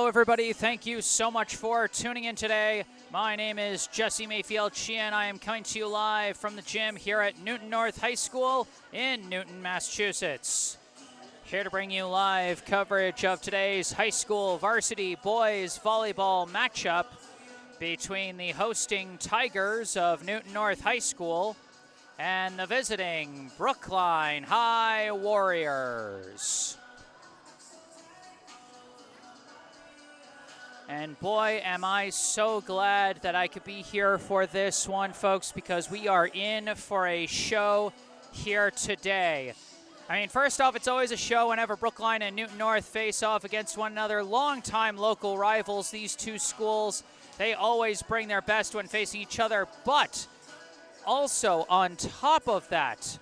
Hello, everybody. Thank you so much for tuning in today. My name is Jesse Mayfield-Sheehan. I am coming to you live from the gym here at Newton North High School in Newton, Massachusetts. Here to bring you live coverage of today's high school varsity boys volleyball matchup between the hosting Tigers of Newton North High School and the visiting Brookline High Warriors. And boy, am I so glad that I could be here for this one, folks, because we are in for a show here today. I mean, first off, it's always a show whenever Brookline and Newton North face off against one another. Longtime local rivals, these two schools. They always bring their best when facing each other. But also on top of that,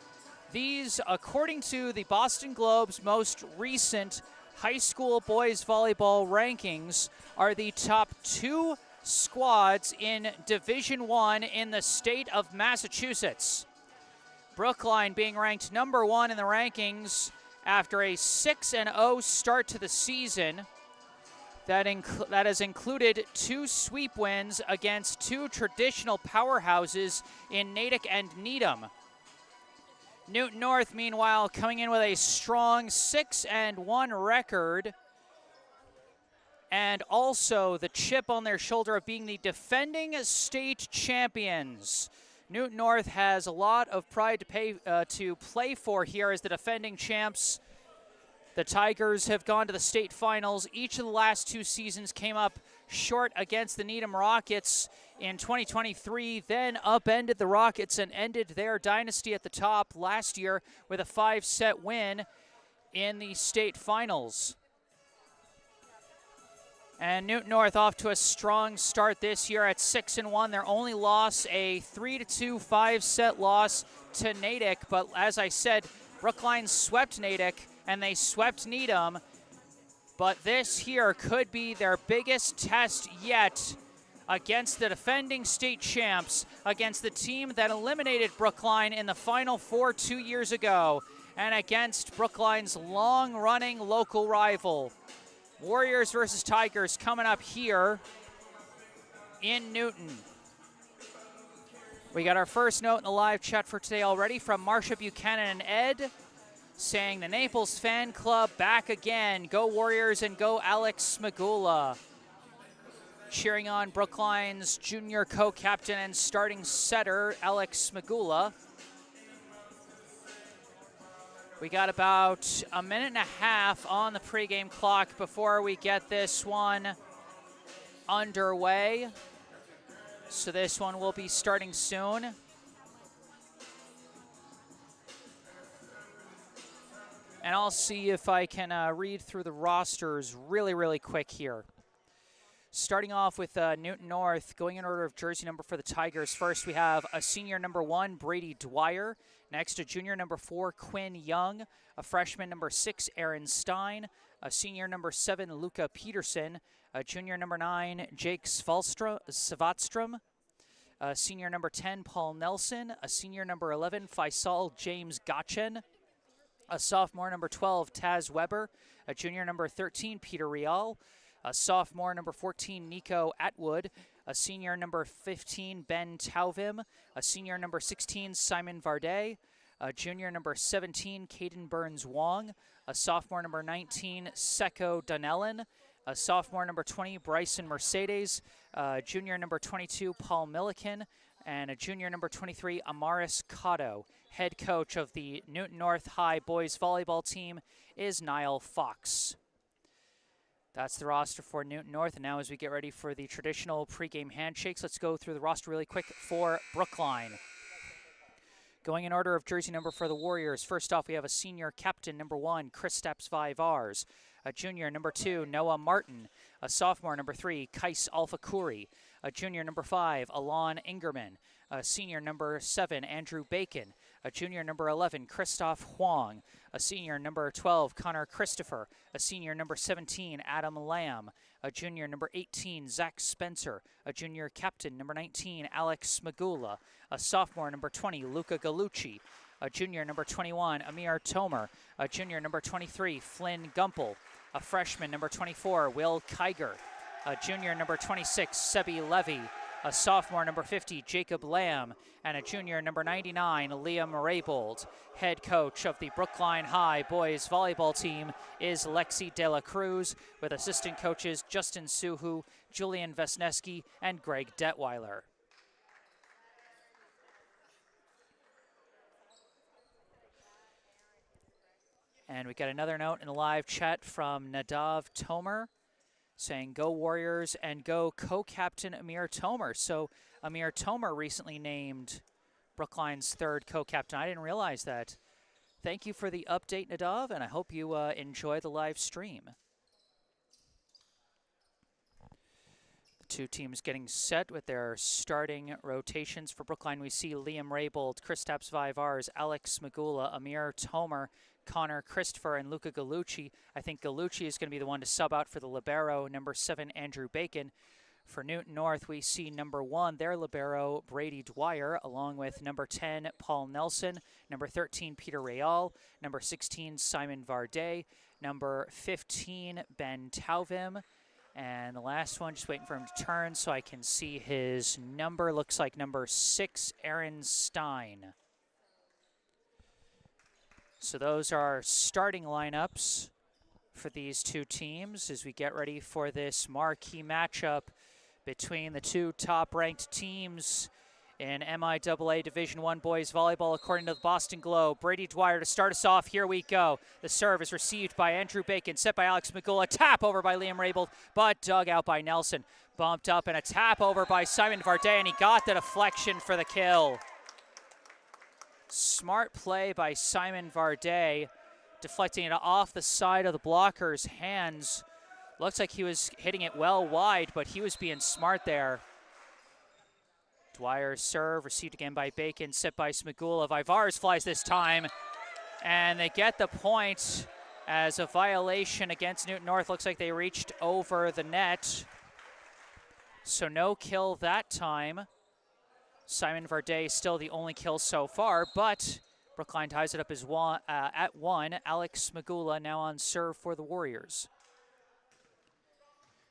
these, according to the Boston Globe's most recent high school boys volleyball rankings, are the top two squads in Division I in the state of Massachusetts. Brookline being ranked number one in the rankings after a 6-0 start to the season that has included two sweep wins against two traditional powerhouses in Natick and Needham. Newton North, meanwhile, coming in with a strong 6-1 record, and also the chip on their shoulder of being the defending state champions. Newton North has a lot of pride to play for here as the defending champs. The Tigers have gone to the state finals. Each of the last two seasons came up short against the Needham Rockets in 2023, then upended the Rockets and ended their dynasty at the top last year with a 5-set win in the state finals. And Newton North off to a strong start this year at 6-1. Their only loss, a 3-2 5-set loss to Natick. But as I said, Brookline swept Natick and they swept Needham. But this here could be their biggest test yet against the defending state champs, against the team that eliminated Brookline in the Final Four 2 years ago, and against Brookline's long-running local rival. Warriors versus Tigers coming up here in Newton. We got our first note in the live chat for today already from Marsha Buchanan and Ed, saying the Naples fan club back again. Go Warriors and go Alex Smagula. Cheering on Brookline's junior co-captain and starting setter, Alex Smagula. We got about a minute and a half on the pregame clock before we get this one underway. So this one will be starting soon. And I'll see if I can read through the rosters really quick here. Starting off with Newton North, going in order of jersey number for the Tigers. First, we have a senior number 1, Brady Dwyer. Next, a junior number 4, Quinn Young. A freshman number 6, Aaron Stein. A senior number 7, Luca Peterson. A junior number 9, Jake Svatstrom. A senior number 10, Paul Nelson. A senior number 11, Faisal James Gotchen. A sophomore number 12, Taz Weber. A junior number 13, Peter Rial. A sophomore number 14, Nico Atwood. A senior number 15, Ben Tauvim. A senior number 16, Simon Varday. A junior number 17, Caden Burns-Wong. A sophomore number 19, Seko Donnellan. A sophomore number 20, Bryson Mercedes. Junior number 22, Paul Milliken. And a junior number 23, Amaris Cotto. Head coach of the Newton North High boys volleyball team is Niall Fox. That's the roster for Newton North. And now as we get ready for the traditional pregame handshakes, let's go through the roster really quick for Brookline. Going in order of jersey number for the Warriors. First off, we have a senior captain, number 1, Kristaps Vivars. A junior, number 2, Noah Martin. A sophomore, number 3, Kais Alfakuri. A junior, number 5, Alon Ingerman. A senior, number 7, Andrew Bacon. A junior, number 11, Christoph Huang. A senior, number 12, Connor Christopher. A senior, number 17, Adam Lamb. A junior, number 18, Zach Spencer. A junior captain, number 19, Alex Smagula. A sophomore, number 20, Luca Gallucci. A junior, number 21, Amir Tomer. A junior, number 23, Flynn Gumpel. a freshman, number 24, Will Kiger, a junior, number 26, Sebi Levy, a sophomore, number 50, Jacob Lamb, and a junior, number 99, Liam Raybold. Head coach of the Brookline High boys volleyball team is Lexi De La Cruz, with assistant coaches Justin Suhu, Julian Vesneski, and Greg Detweiler. And we got another note in the live chat from Nadav Tomer saying, "Go Warriors and go co-captain Amir Tomer." So Amir Tomer recently named Brookline's third co-captain. I didn't realize that. Thank you for the update, Nadav, and I hope you enjoy the live stream. The two teams getting set with their starting rotations. For Brookline, we see Liam Raybold, Kristaps Vivars, Alex Magula, Amir Tomer, Connor Christopher, and Luca Gallucci. I think Gallucci is going to be the one to sub out for the libero, number 7, Andrew Bacon. For Newton North, we see number 1, their libero, Brady Dwyer, along with number 10, Paul Nelson, number 13, Peter Real, number 16, Simon Varday, number 15, Ben Tauvim, and the last one, just waiting for him to turn so I can see his number, looks like number 6, Aaron Stein. So those are starting lineups for these two teams as we get ready for this marquee matchup between the two top-ranked teams in MIAA Division I boys volleyball, according to the Boston Globe. Brady Dwyer to start us off. Here we go. The serve is received by Andrew Bacon, set by Alex Magula, tap over by Liam Raybold, but dug out by Nelson. Bumped up and a tap over by Simon Varday, and he got the deflection for the kill. Smart play by Simon Varday, deflecting it off the side of the blocker's hands. Looks like he was hitting it well wide, but he was being smart there. Dwyer's serve, received again by Bacon, set by Smagula. Vivars flies this time, and they get the point as a violation against Newton North. Looks like they reached over the net. So no kill that time. Simon Varday still the only kill so far, but Brookline ties it up as at 1. Alex Magula now on serve for the Warriors.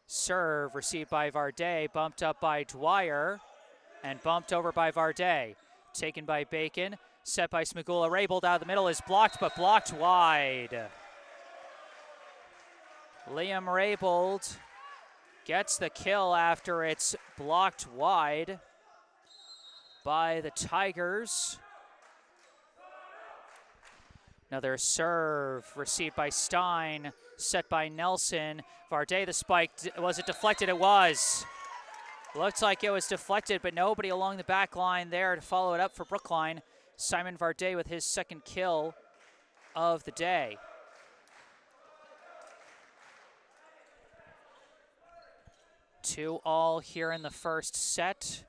Serve received by Varday, bumped up by Dwyer, and bumped over by Varday. Taken by Bacon, set by Smagula. Raybold out of the middle is blocked, but blocked wide. Liam Raybold gets the kill after it's blocked wide by the Tigers. Another serve received by Stein, set by Nelson. Varday the spike, was it deflected? It was. Looks like it was deflected, but nobody along the back line there to follow it up for Brookline. Simon Varday with his second kill of the day. Two all here in the first set.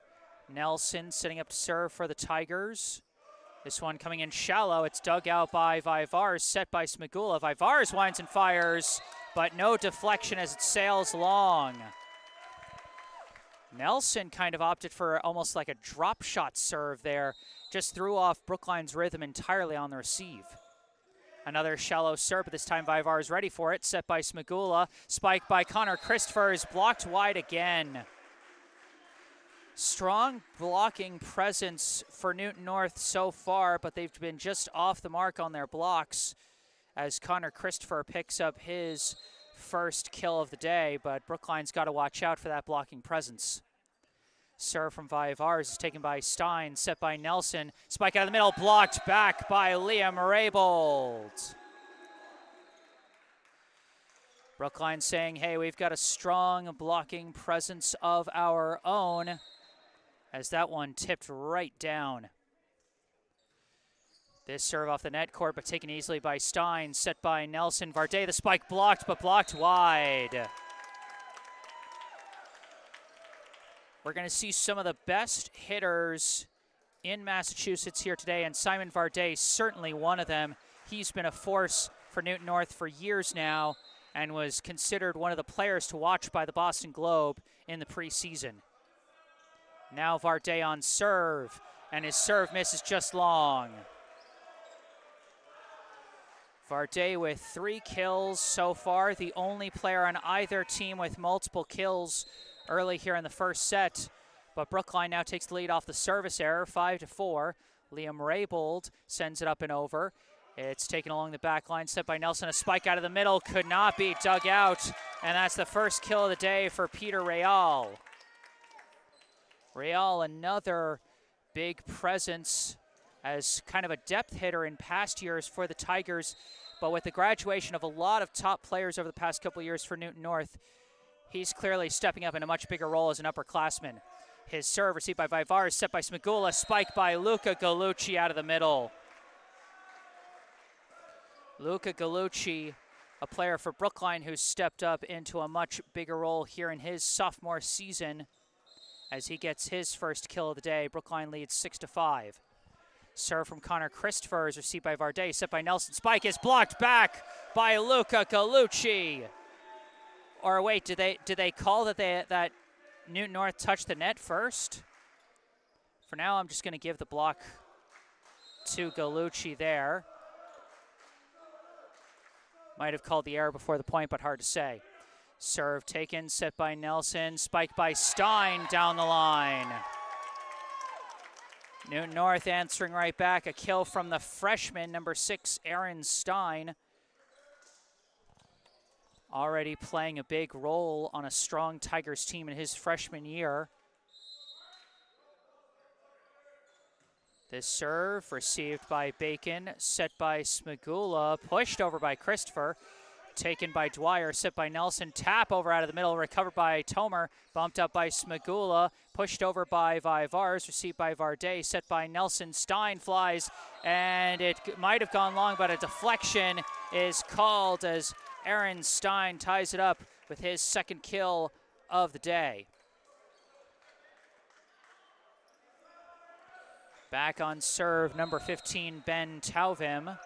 Nelson sitting up to serve for the Tigers. This one coming in shallow. It's dug out by Vivars, set by Smagula. Vivars winds and fires, but no deflection as it sails long. Nelson kind of opted for almost like a drop shot serve there. Just threw off Brookline's rhythm entirely on the receive. Another shallow serve, but this time Vivars ready for it. Set by Smagula. Spike by Connor Christopher is blocked wide again. Strong blocking presence for Newton North so far, but they've been just off the mark on their blocks as Connor Christopher picks up his first kill of the day, but Brookline's got to watch out for that blocking presence. Serve from Vivars is taken by Stein, set by Nelson. Spike out of the middle, blocked back by Liam Raybold. Brookline saying, hey, we've got a strong blocking presence of our own, as that one tipped right down. This serve off the net court, but taken easily by Stein, set by Nelson. Varday, the spike blocked, but blocked wide. We're going to see some of the best hitters in Massachusetts here today, and Simon Varday certainly one of them. He's been a force for Newton North for years now and was considered one of the players to watch by the Boston Globe in the preseason. Now Varday on serve, and his serve misses just long. Varday with 3 kills so far, the only player on either team with multiple kills early here in the first set. But Brookline now takes the lead off the service error, 5-4. Liam Raybold sends it up and over. It's taken along the back line, set by Nelson. A spike out of the middle, could not be dug out. And that's the first kill of the day for Peter Real. Real, another big presence as kind of a depth hitter in past years for the Tigers. But with the graduation of a lot of top players over the past couple of years for Newton North, he's clearly stepping up in a much bigger role as an upperclassman. His serve received by Vivars, set by Smagula, spike by Luca Galucci out of the middle. Luca Galucci, a player for Brookline who's stepped up into a much bigger role here in his sophomore season as he gets his first kill of the day. Brookline leads 6-5. Serve from Connor Christopher is received by Varday, set by Nelson. Spike is blocked back by Luca Galucci. Or wait, did they call that Newton North touched the net first? For now, I'm just going to give the block to Galucci there. Might have called the error before the point, but hard to say. Serve taken, set by Nelson, spike by Stein down the line. Newton North answering right back, a kill from the freshman, number 6, Aaron Stein. Already playing a big role on a strong Tigers team in his freshman year. This serve received by Bacon, set by Smagula, pushed over by Christopher, taken by Dwyer, set by Nelson, tap over out of the middle, recovered by Tomer, bumped up by Smagula, pushed over by Vivars, received by Varday, set by Nelson. Stein flies, and it might have gone long, but a deflection is called as Aaron Stein ties it up with his second kill of the day. Back on serve, number 15, Ben Tauvim.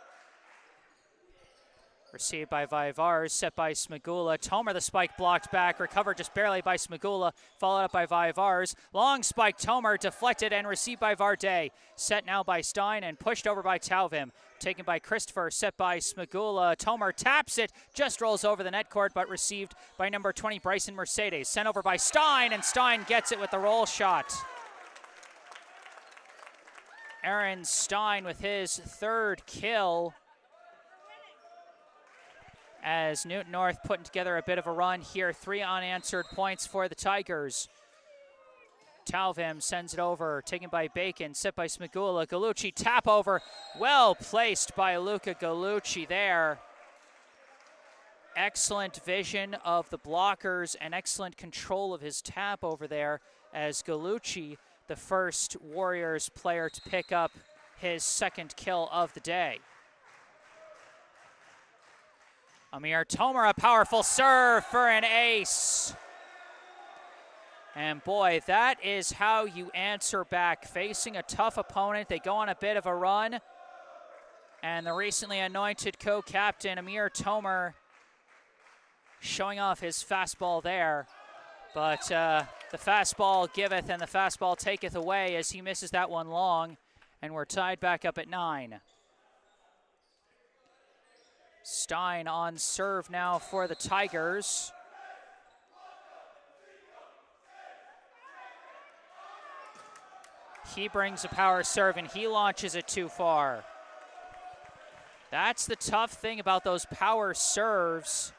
Received by Vivars, set by Smagula. Tomer, the spike blocked back, recovered just barely by Smagula, followed up by Vivars. Long spike, Tomer deflected and received by Varday. Set now by Stein and pushed over by Tauvim. Taken by Christopher, set by Smagula. Tomer taps it, just rolls over the net court, but received by number 20, Bryson Mercedes. Sent over by Stein, and Stein gets it with the roll shot. Aaron Stein with his third kill as Newton North putting together a bit of a run here. 3 unanswered points for the Tigers. Tauvim sends it over, taken by Bacon, set by Smagula. Galucci tap over, well placed by Luca Galucci there. Excellent vision of the blockers and excellent control of his tap over there as Galucci, the first Warriors player to pick up his second kill of the day. Amir Tomer, a powerful serve for an ace. And boy, that is how you answer back. Facing a tough opponent, they go on a bit of a run. And the recently anointed co-captain, Amir Tomer, showing off his fastball there. But the fastball giveth and the fastball taketh away as he misses that one long. And we're tied back up at 9. Stein on serve now for the Tigers. He brings a power serve and he launches it too far. That's the tough thing about those power serves,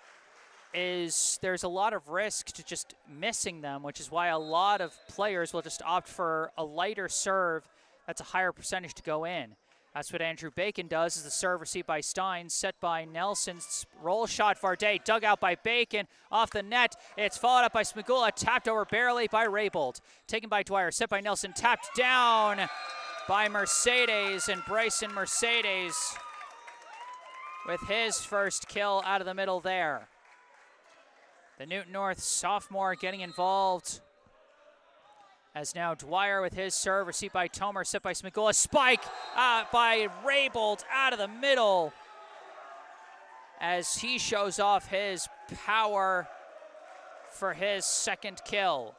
is there's a lot of risk to just missing them, which is why a lot of players will just opt for a lighter serve that's a higher percentage to go in. That's what Andrew Bacon does, is the serve received by Stein, set by Nelson. Roll shot Varday, dug out by Bacon, off the net. It's followed up by Smagula, tapped over barely by Raybold. Taken by Dwyer, set by Nelson, tapped down by Mercedes, and Bryson Mercedes with his first kill out of the middle there. The Newton North sophomore getting involved as now Dwyer with his serve, received by Tomer, set by Smagula. Spike by Raybold out of the middle as he shows off his power for his second kill.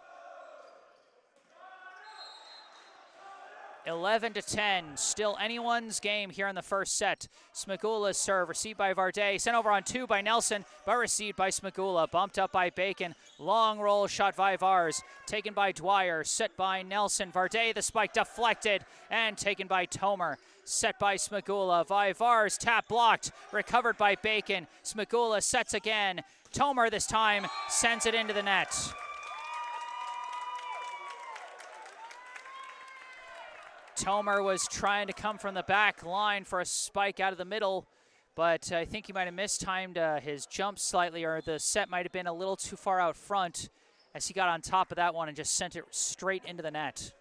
11-10, still anyone's game here in the first set. Smagula's serve, received by Varday, sent over on 2 by Nelson, but received by Smagula, bumped up by Bacon, long roll shot Vivars, taken by Dwyer, set by Nelson, Varday, the spike deflected, and taken by Tomer, set by Smagula, Vivars, tap blocked, recovered by Bacon, Smagula sets again, Tomer this time sends it into the net. Tomer was trying to come from the back line for a spike out of the middle, but I think he might have mistimed his jump slightly, or the set might have been a little too far out front as he got on top of that one and just sent it straight into the net.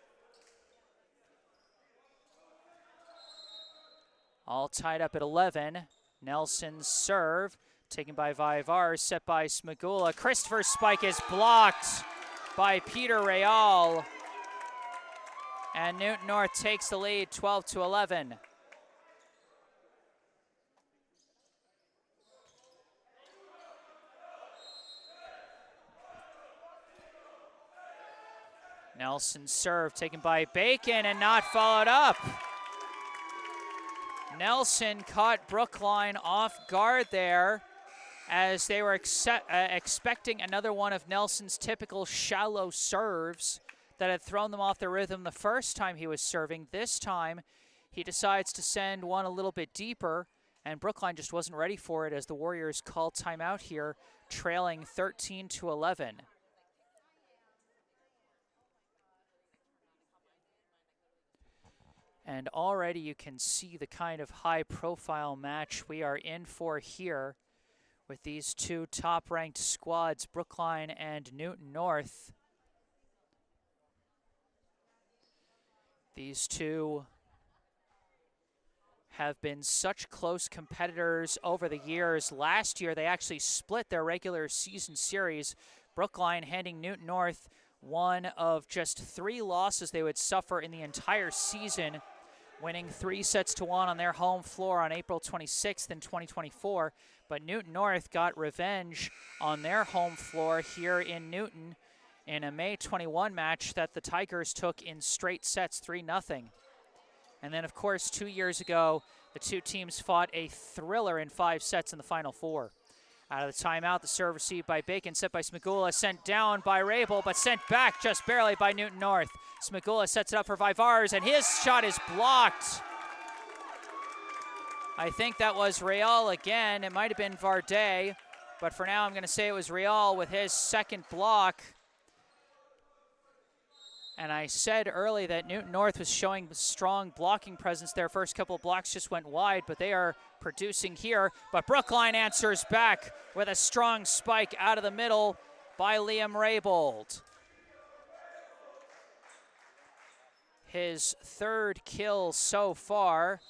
All tied up at 11. Nelson's serve, taken by Vivars, set by Smagula. Christopher's spike is blocked by Peter Real. And Newton North takes the lead, 12-11. Nelson's serve taken by Bacon and not followed up. Nelson caught Brookline off guard there as they were expecting another one of Nelson's typical shallow serves that had thrown them off the rhythm the first time he was serving. This time, he decides to send one a little bit deeper, and Brookline just wasn't ready for it as the Warriors called timeout here, trailing 13-11. And already you can see the kind of high-profile match we are in for here with these two top-ranked squads, Brookline and Newton North. These two have been such close competitors over the years. Last year, they actually split their regular season series. Brookline handing Newton North one of just 3 losses they would suffer in the entire season, winning 3-1 on their home floor on April 26th in 2024. But Newton North got revenge on their home floor here in Newton in a May 21 match that the Tigers took in straight sets, 3-0. And then, of course, 2 years ago, the two teams fought a thriller in 5 sets in the Final Four. Out of the timeout, the serve received by Bacon, set by Smagula, sent down by Rabel, but sent back just barely by Newton North. Smagula sets it up for Vivars, and his shot is blocked. I think that was Real again. It might have been Varday, but for now I'm going to say it was Real with his second block. And I said early that Newton North was showing strong blocking presence. Their first couple of blocks just went wide, but they are producing here. But Brookline answers back with a strong spike out of the middle by Liam Raybould. His 3rd kill so far.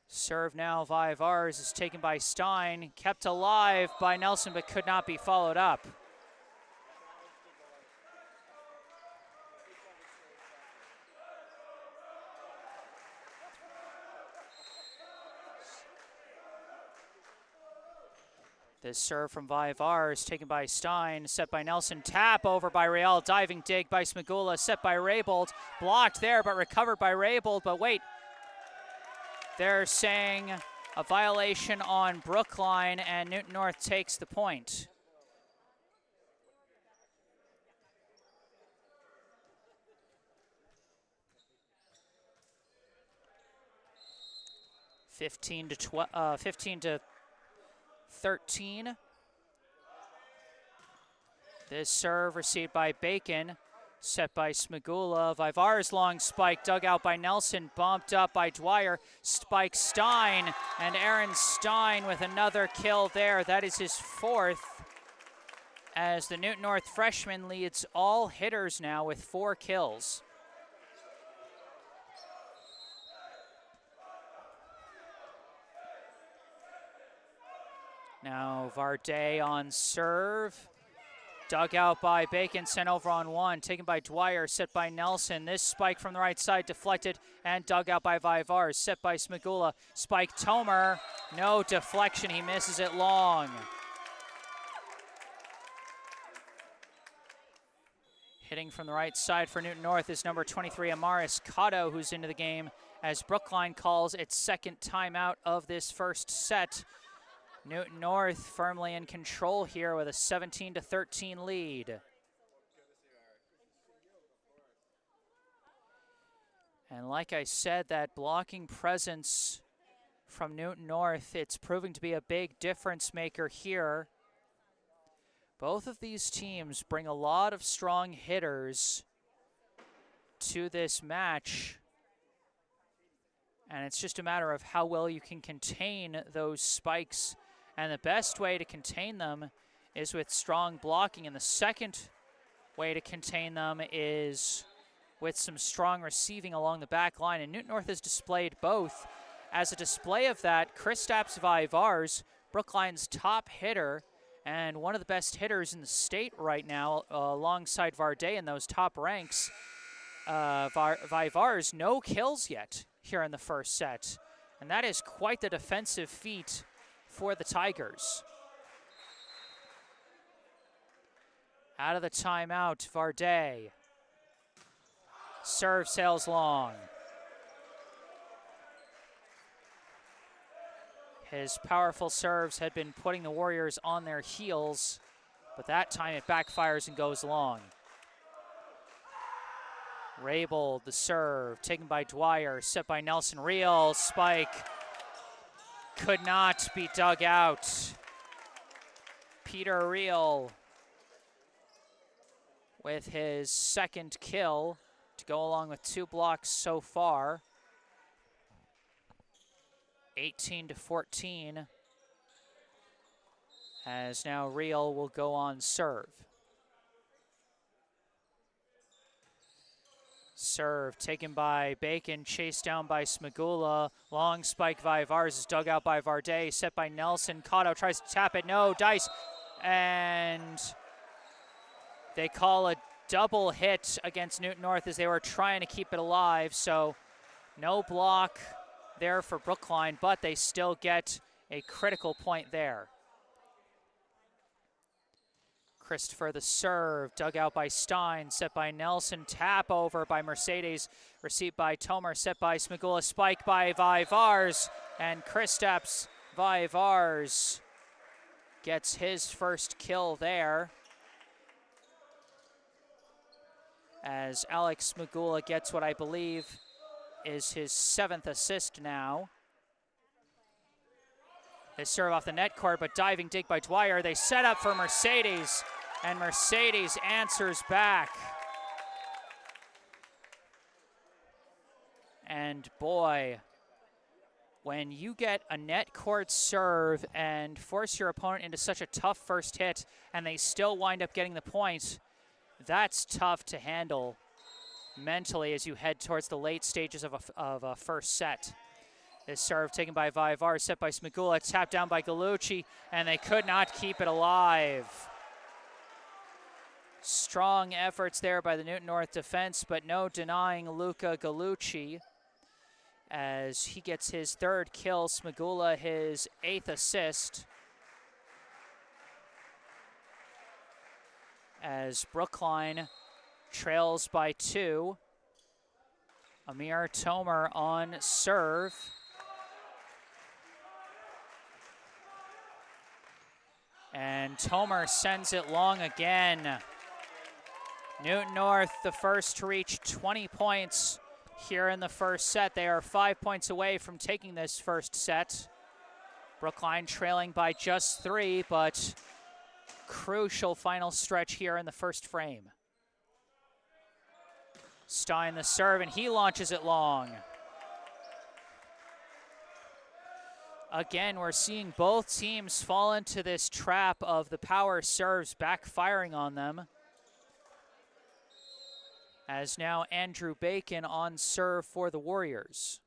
Serve now, Vivars is taken by Stein, kept alive by Nelson, but could not be followed up. This serve from Vivars taken by Stein, set by Nelson, tap over by Real, diving dig by Smagula, set by Raybould, blocked there but recovered by Raybould, but wait. They're saying a violation on Brookline, and Newton North takes the point. Fifteen to 13. This serve received by Bacon, set by Smagula. Vivars long spike, dug out by Nelson, bumped up by Dwyer. Spike Stein, and Aaron Stein with another kill there. That is his 4th, as the Newton North freshman leads all hitters now with 4 kills. Now Varday on serve. Dug out by Bacon, sent over on 1. Taken by Dwyer, set by Nelson. This spike from the right side deflected and dug out by Vivars. Set by Smagula. Spike Tomer. No deflection. He misses it long. Hitting from the right side for Newton North is number 23, Amaris Cotto, who's into the game as Brookline calls its second timeout of this first set. Newton North firmly in control here with a 17-13 lead. And like I said, that blocking presence from Newton North, it's proving to be a big difference maker here. Both of these teams bring a lot of strong hitters to this match. And it's just a matter of how well you can contain those spikes. And the best way to contain them is with strong blocking. And the second way to contain them is with some strong receiving along the back line. And Newton North has displayed both. As a display of that, Kristaps Vaivars, Brookline's top hitter, and one of the best hitters in the state right now, alongside Varday in those top ranks. Vaivars, no kills yet here in the first set. And that is quite the defensive feat for the Tigers. Out of the timeout, Varday. Serve sails long. His powerful serves had been putting the Warriors on their heels, but that time it backfires and goes long. Rabel, the serve, taken by Dwyer, set by Nelson. Real spike could not be dug out. Peter Real with his second kill to go along with 2 blocks so far. 18-14, as now Real will go on serve. Serve taken by Bacon, chased down by Smagula. Long spike Vaivars is dug out by Varday, set by Nelson. Cotto tries to tap it, no, dice. And they call a double hit against Newton North as they were trying to keep it alive. So no block there for Brookline, but they still get a critical point there. Christopher the serve, dug out by Stein, set by Nelson, tap over by Mercedes, received by Tomer, set by Smagula, spike by Vaivars, and Kristaps Vaivars gets his first kill there. As Alex Smagula gets what I believe is his 7th assist now. They serve off the net court, but diving dig by Dwyer. They set up for Mercedes, and Mercedes answers back. And boy, when you get a net court serve and force your opponent into such a tough first hit, and they still wind up getting the point, that's tough to handle mentally as you head towards the late stages of a first set. This serve taken by Vaivars, set by Smagula, tapped down by Gallucci, and they could not keep it alive. Strong efforts there by the Newton North defense, but no denying Luca Gallucci as he gets his 3rd kill, Smagula his 8th assist. As Brookline trails by 2. Amir Tomer on serve. And Tomer sends it long again. Newton North, the first to reach 20 points here in the first set. They are 5 points away from taking this first set. Brookline trailing by just 3, but crucial final stretch here in the first frame. Stein the serve, and he launches it long. Again, we're seeing both teams fall into this trap of the power serves backfiring on them. As now Andrew Bacon on serve for the Warriors.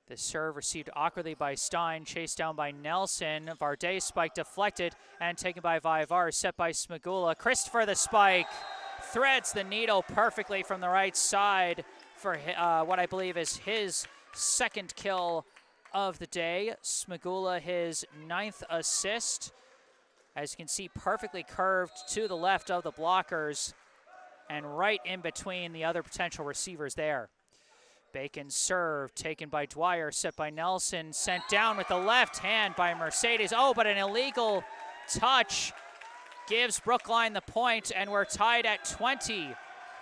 The serve received awkwardly by Stein, chased down by Nelson. Varday spike deflected and taken by Vaivars, set by Smagula. Christopher the spike threads the needle perfectly from the right side for what I believe is his 2nd kill of the day. Smagula his 9th assist. As you can see, perfectly curved to the left of the blockers and right in between the other potential receivers there. Bacon's serve taken by Dwyer, set by Nelson, sent down with the left hand by Mercedes. Oh, but an illegal touch gives Brookline the point, and we're tied at 20.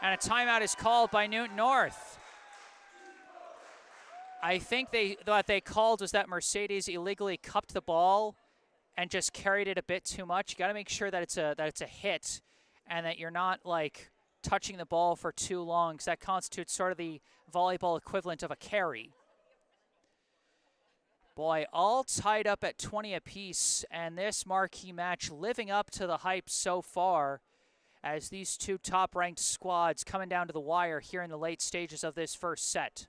And a timeout is called by Newton North. I think what they called was that Mercedes illegally cupped the ball and just carried it a bit too much. You got to make sure that it's a hit, and that you're not like touching the ball for too long, because that constitutes sort of the volleyball equivalent of a carry. Boy, all tied up at 20 apiece, and this marquee match living up to the hype so far, as these two top-ranked squads coming down to the wire here in the late stages of this first set.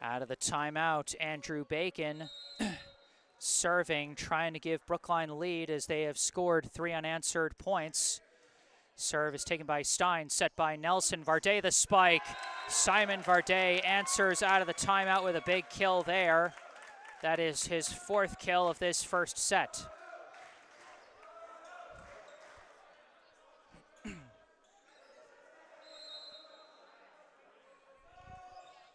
Out of the timeout, Andrew Bacon serving, trying to give Brookline the lead as they have scored 3 unanswered points. Serve is taken by Stein, set by Nelson. Varday the spike. Simon Varday answers out of the timeout with a big kill there. That is his 4th kill of this first set.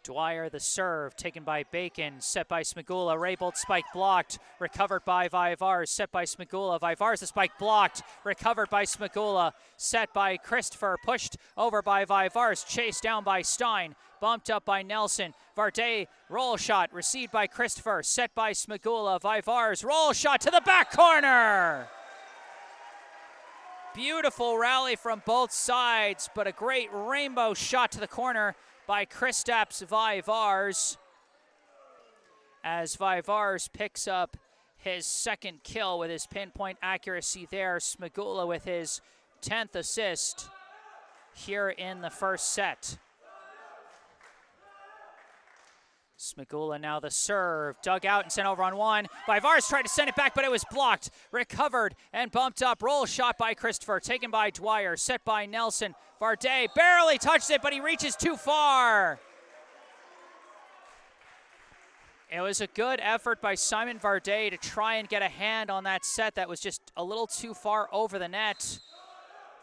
Dwyer the serve, taken by Bacon, set by Smigula. Raybold spike blocked, recovered by Vivars, set by Smigula. Vivars the spike blocked, recovered by Smigula, set by Christopher, pushed over by Vivars, chased down by Stein, bumped up by Nelson. Varday, roll shot, received by Christopher, set by Smigula. Vivars, roll shot to the back corner. Beautiful rally from both sides, but a great rainbow shot to the corner by Kristaps Vivars, as Vivars picks up his 2nd kill with his pinpoint accuracy there. Smigula with his 10th assist here in the first set. Smigula now the serve, dug out and sent over on one. Vivars tried to send it back, but it was blocked. Recovered and bumped up. Roll shot by Christopher, taken by Dwyer, set by Nelson. Varday barely touched it, but he reaches too far. It was a good effort by Simon Varday to try and get a hand on that set that was just a little too far over the net,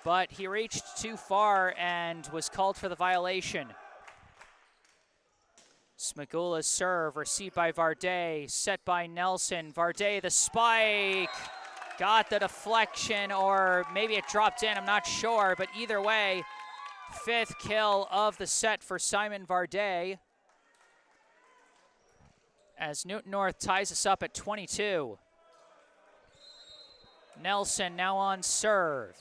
but he reached too far and was called for the violation. Smigula's serve, received by Varday, set by Nelson. Varday the spike, got the deflection, or maybe it dropped in, I'm not sure, but either way, 5th kill of the set for Simon Varday, as Newton North ties us up at 22. Nelson now on serve.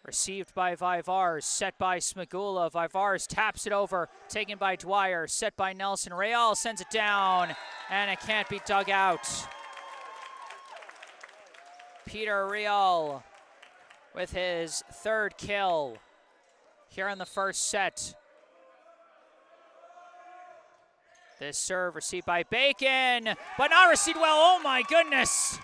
Received by Vivars, set by Smigula. Vivars taps it over, taken by Dwyer, set by Nelson. Real sends it down, and it can't be dug out. Peter Real with his 3rd kill here in the first set. This serve received by Bacon, but not received well. Oh my goodness.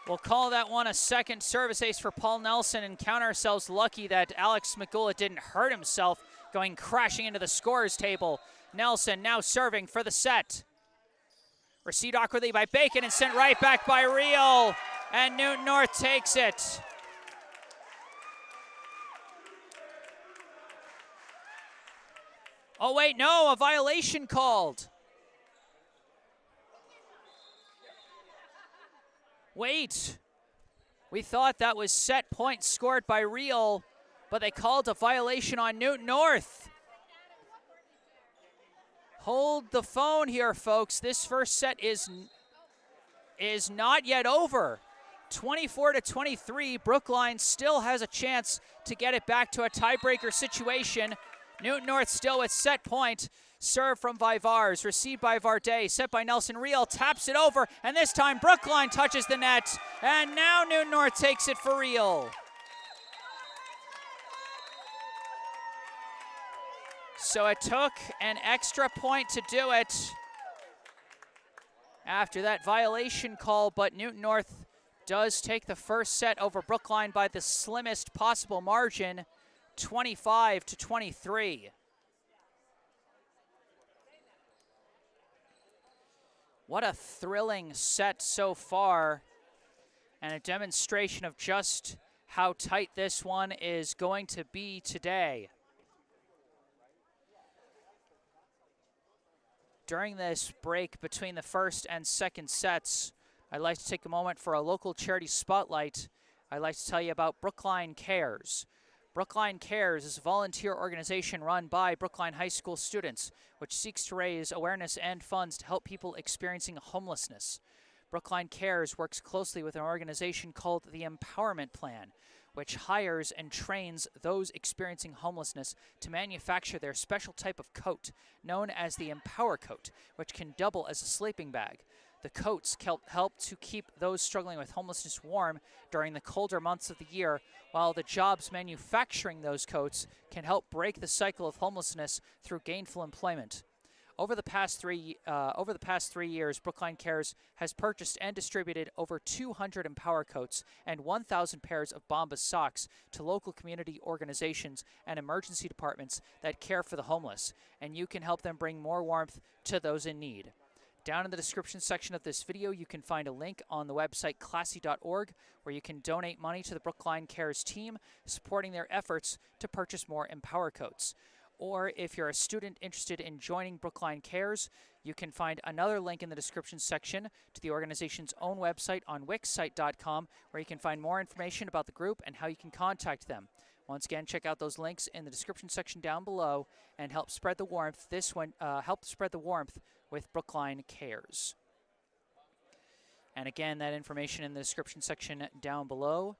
We'll call that one a 2nd service ace for Paul Nelson and count ourselves lucky that Alex Smigula didn't hurt himself going crashing into the scorer's table. Nelson now serving for the set. Received awkwardly by Bacon and sent right back by Real, and Newton North takes it. Oh wait, no, a violation called. Wait, we thought that was set point scored by Real, but they called a violation on Newton North. Hold the phone here, folks. This first set is not yet over. 24-23, Brookline still has a chance to get it back to a tiebreaker situation. Newton North still with set point. Serve from Vivars, received by Varday, set by Nelson. Real taps it over, and this time Brookline touches the net, and now Newton North takes it for Real. So it took an extra point to do it after that violation call, but Newton North does take the first set over Brookline by the slimmest possible margin, 25-23. What a thrilling set so far, and a demonstration of just how tight this one is going to be today. During this break between the first and second sets, I'd like to take a moment for a local charity spotlight. I'd like to tell you about Brookline Cares. Brookline Cares is a volunteer organization run by Brookline High School students, which seeks to raise awareness and funds to help people experiencing homelessness. Brookline Cares works closely with an organization called the Empowerment Plan, which hires and trains those experiencing homelessness to manufacture their special type of coat, known as the Empower Coat, which can double as a sleeping bag. The coats help to keep those struggling with homelessness warm during the colder months of the year, while the jobs manufacturing those coats can help break the cycle of homelessness through gainful employment. Over the past 3 years, Brookline Cares has purchased and distributed over 200 Empower Coats and 1,000 pairs of Bombas socks to local community organizations and emergency departments that care for the homeless, and you can help them bring more warmth to those in need. Down in the description section of this video, you can find a link on the website classy.org where you can donate money to the Brookline Cares team, supporting their efforts to purchase more Empower Coats. Or if you're a student interested in joining Brookline Cares, you can find another link in the description section to the organization's own website on wixsite.com, where you can find more information about the group and how you can contact them. Once again, check out those links in the description section down below and help spread the warmth. Help spread the warmth with Brookline Cares. And again, that information in the description section down below.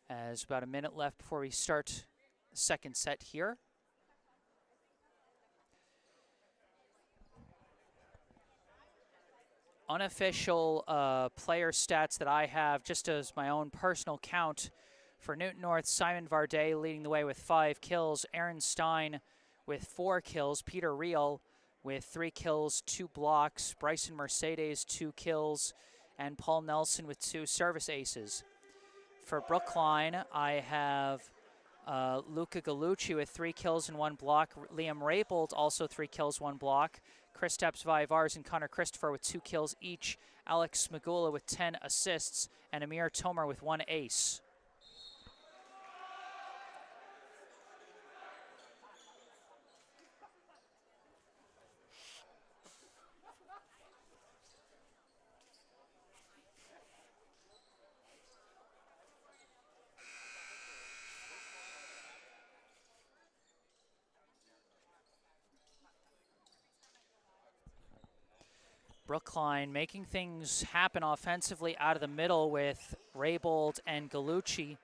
As about a minute left before we start the second set here. Unofficial player stats that I have, just as my own personal count. For Newton North, Simon Varday leading the way with 5 kills. Aaron Stein with 4 kills. Peter Real with 3 kills, 2 blocks. Bryson Mercedes, 2 kills. And Paul Nelson with 2 service aces. For Brookline, I have Luca Gallucci with 3 kills and 1 block. Liam Raybold also 3 kills, 1 block. Kristaps Vivars and Connor Christopher with 2 kills each. Alex Smagula with 10 assists. And Amir Tomer with 1 ace. Brookline making things happen offensively out of the middle with Raybold and Gallucci,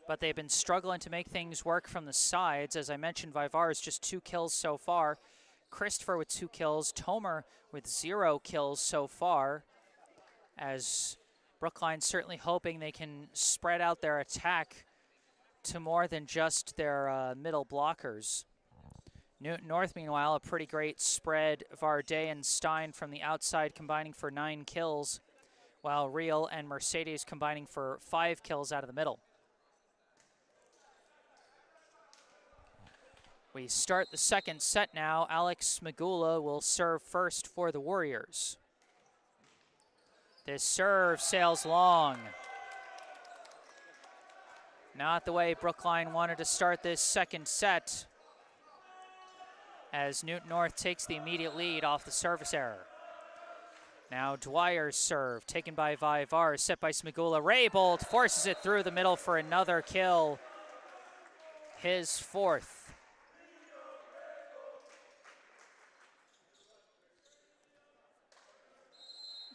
but they've been struggling to make things work from the sides. As I mentioned, Vivars just 2 kills so far. Christopher with 2 kills. Tomer with 0 kills so far, as Brookline certainly hoping they can spread out their attack to more than just their middle blockers. Newton North, meanwhile, a pretty great spread. Varday and Stein from the outside combining for 9 kills, while Real and Mercedes combining for 5 kills out of the middle. We start the second set now. Alex Smagula will serve first for the Warriors. This serve sails long. Not the way Brookline wanted to start this second set, as Newton North takes the immediate lead off the service error. Now Dwyer's serve, taken by Vivars, set by Smagula. Raybold forces it through the middle for another kill, his 4th.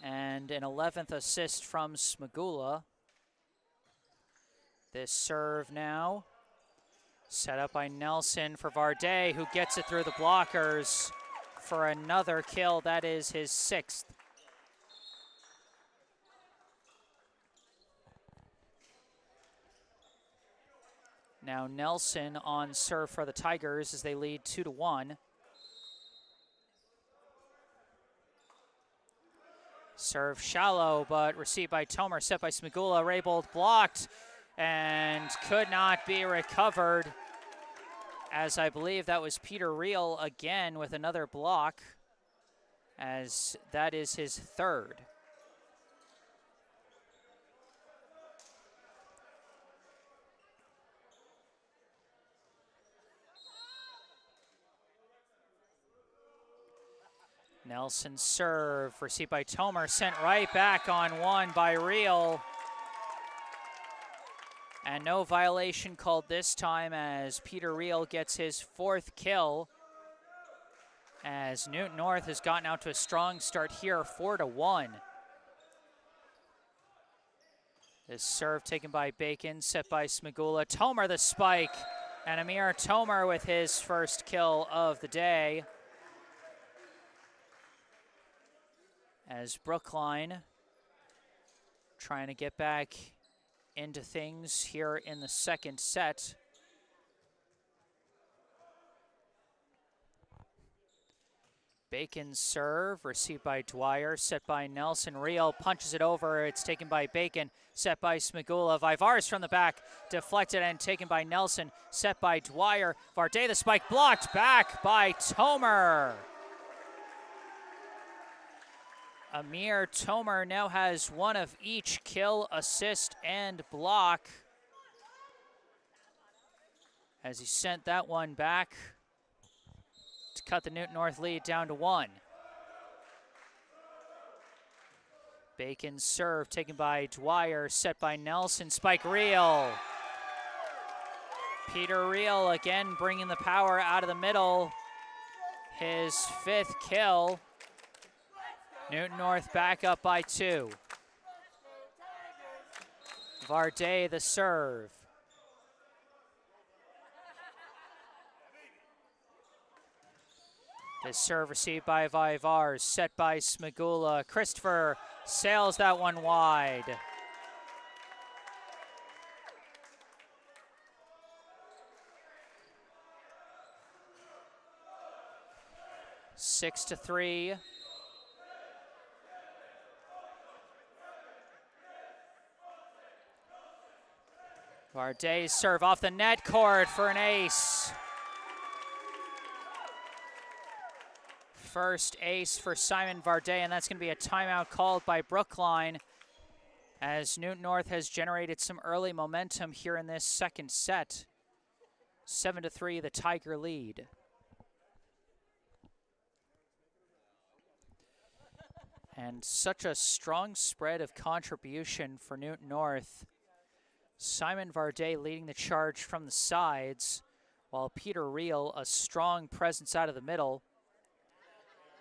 And an 11th assist from Smagula. This serve now Set up by Nelson for Varday, who gets it through the blockers for another kill. That is his 6th. Now Nelson on serve for the Tigers as they lead 2-1. Serve shallow, but received by Tomer, set by Smigula. Raybold blocked and could not be recovered, as I believe that was Peter Reel again with another block, as that is his 3rd. Nelson serve, received by Tomer, sent right back on one by Reel. And no violation called this time, as Peter Reel gets his 4th kill, as Newton North has gotten out to a strong start here, 4-1. This serve taken by Bacon, set by Smigula. Tomer the spike, and Amir Tomer with his 1st kill of the day. As Brookline trying to get back into things here in the 2nd set. Bacon's serve, received by Dwyer, set by Nelson. Reel punches it over, it's taken by Bacon, set by Smigula. Vivars from the back, deflected and taken by Nelson, set by Dwyer. Varday the spike, blocked back by Tomer. Amir Tomer now has 1 of each kill, assist, and block, as he sent that one back to cut the Newton North lead down to 1. Bacon's serve taken by Dwyer, set by Nelson, spike Reel. Peter Reel again bringing the power out of the middle, his 5th kill. Newton North back up by 2. Varday the serve. This serve received by Vivars, set by Smigula. Christopher sails that one wide. Six to 3. Varday's serve off the net cord for an ace. First ace for Simon Varday, and that's going to be a timeout called by Brookline, as Newton North has generated some early momentum here in this 2nd set. 7-3, the Tiger lead. And such a strong spread of contribution for Newton North. Simon Varday leading the charge from the sides, while Peter Reel a strong presence out of the middle.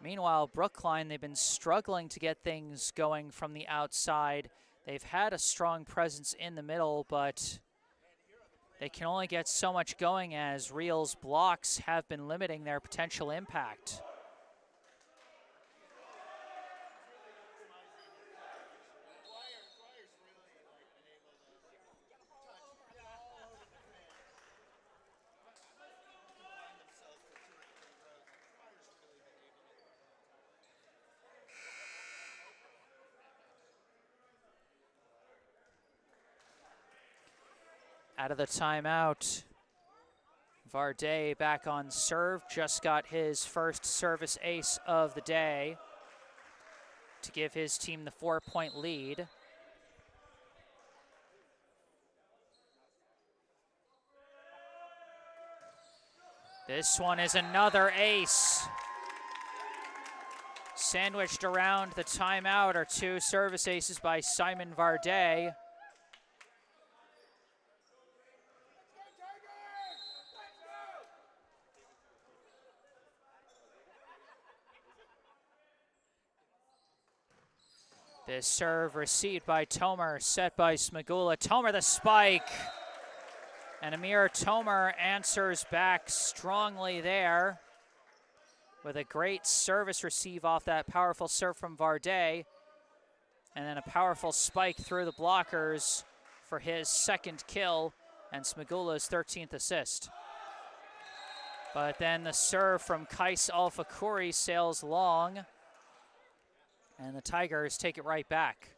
Meanwhile, Brookline, they've been struggling to get things going from the outside. They've had a strong presence in the middle, but they can only get so much going, as Reel's blocks have been limiting their potential impact. Out of the timeout, Varday back on serve, just got his 1st service ace of the day to give his team the 4-point lead. This one is another ace. Sandwiched around the timeout are 2 service aces by Simon Varday. This serve received by Tomer, set by Smigula. Tomer the spike. And Amir Tomer answers back strongly there with a great service receive off that powerful serve from Varday. And then a powerful spike through the blockers for his second kill and Smagula's 13th assist. But then the serve from Kais Alfakuri sails long, and the Tigers take it right back.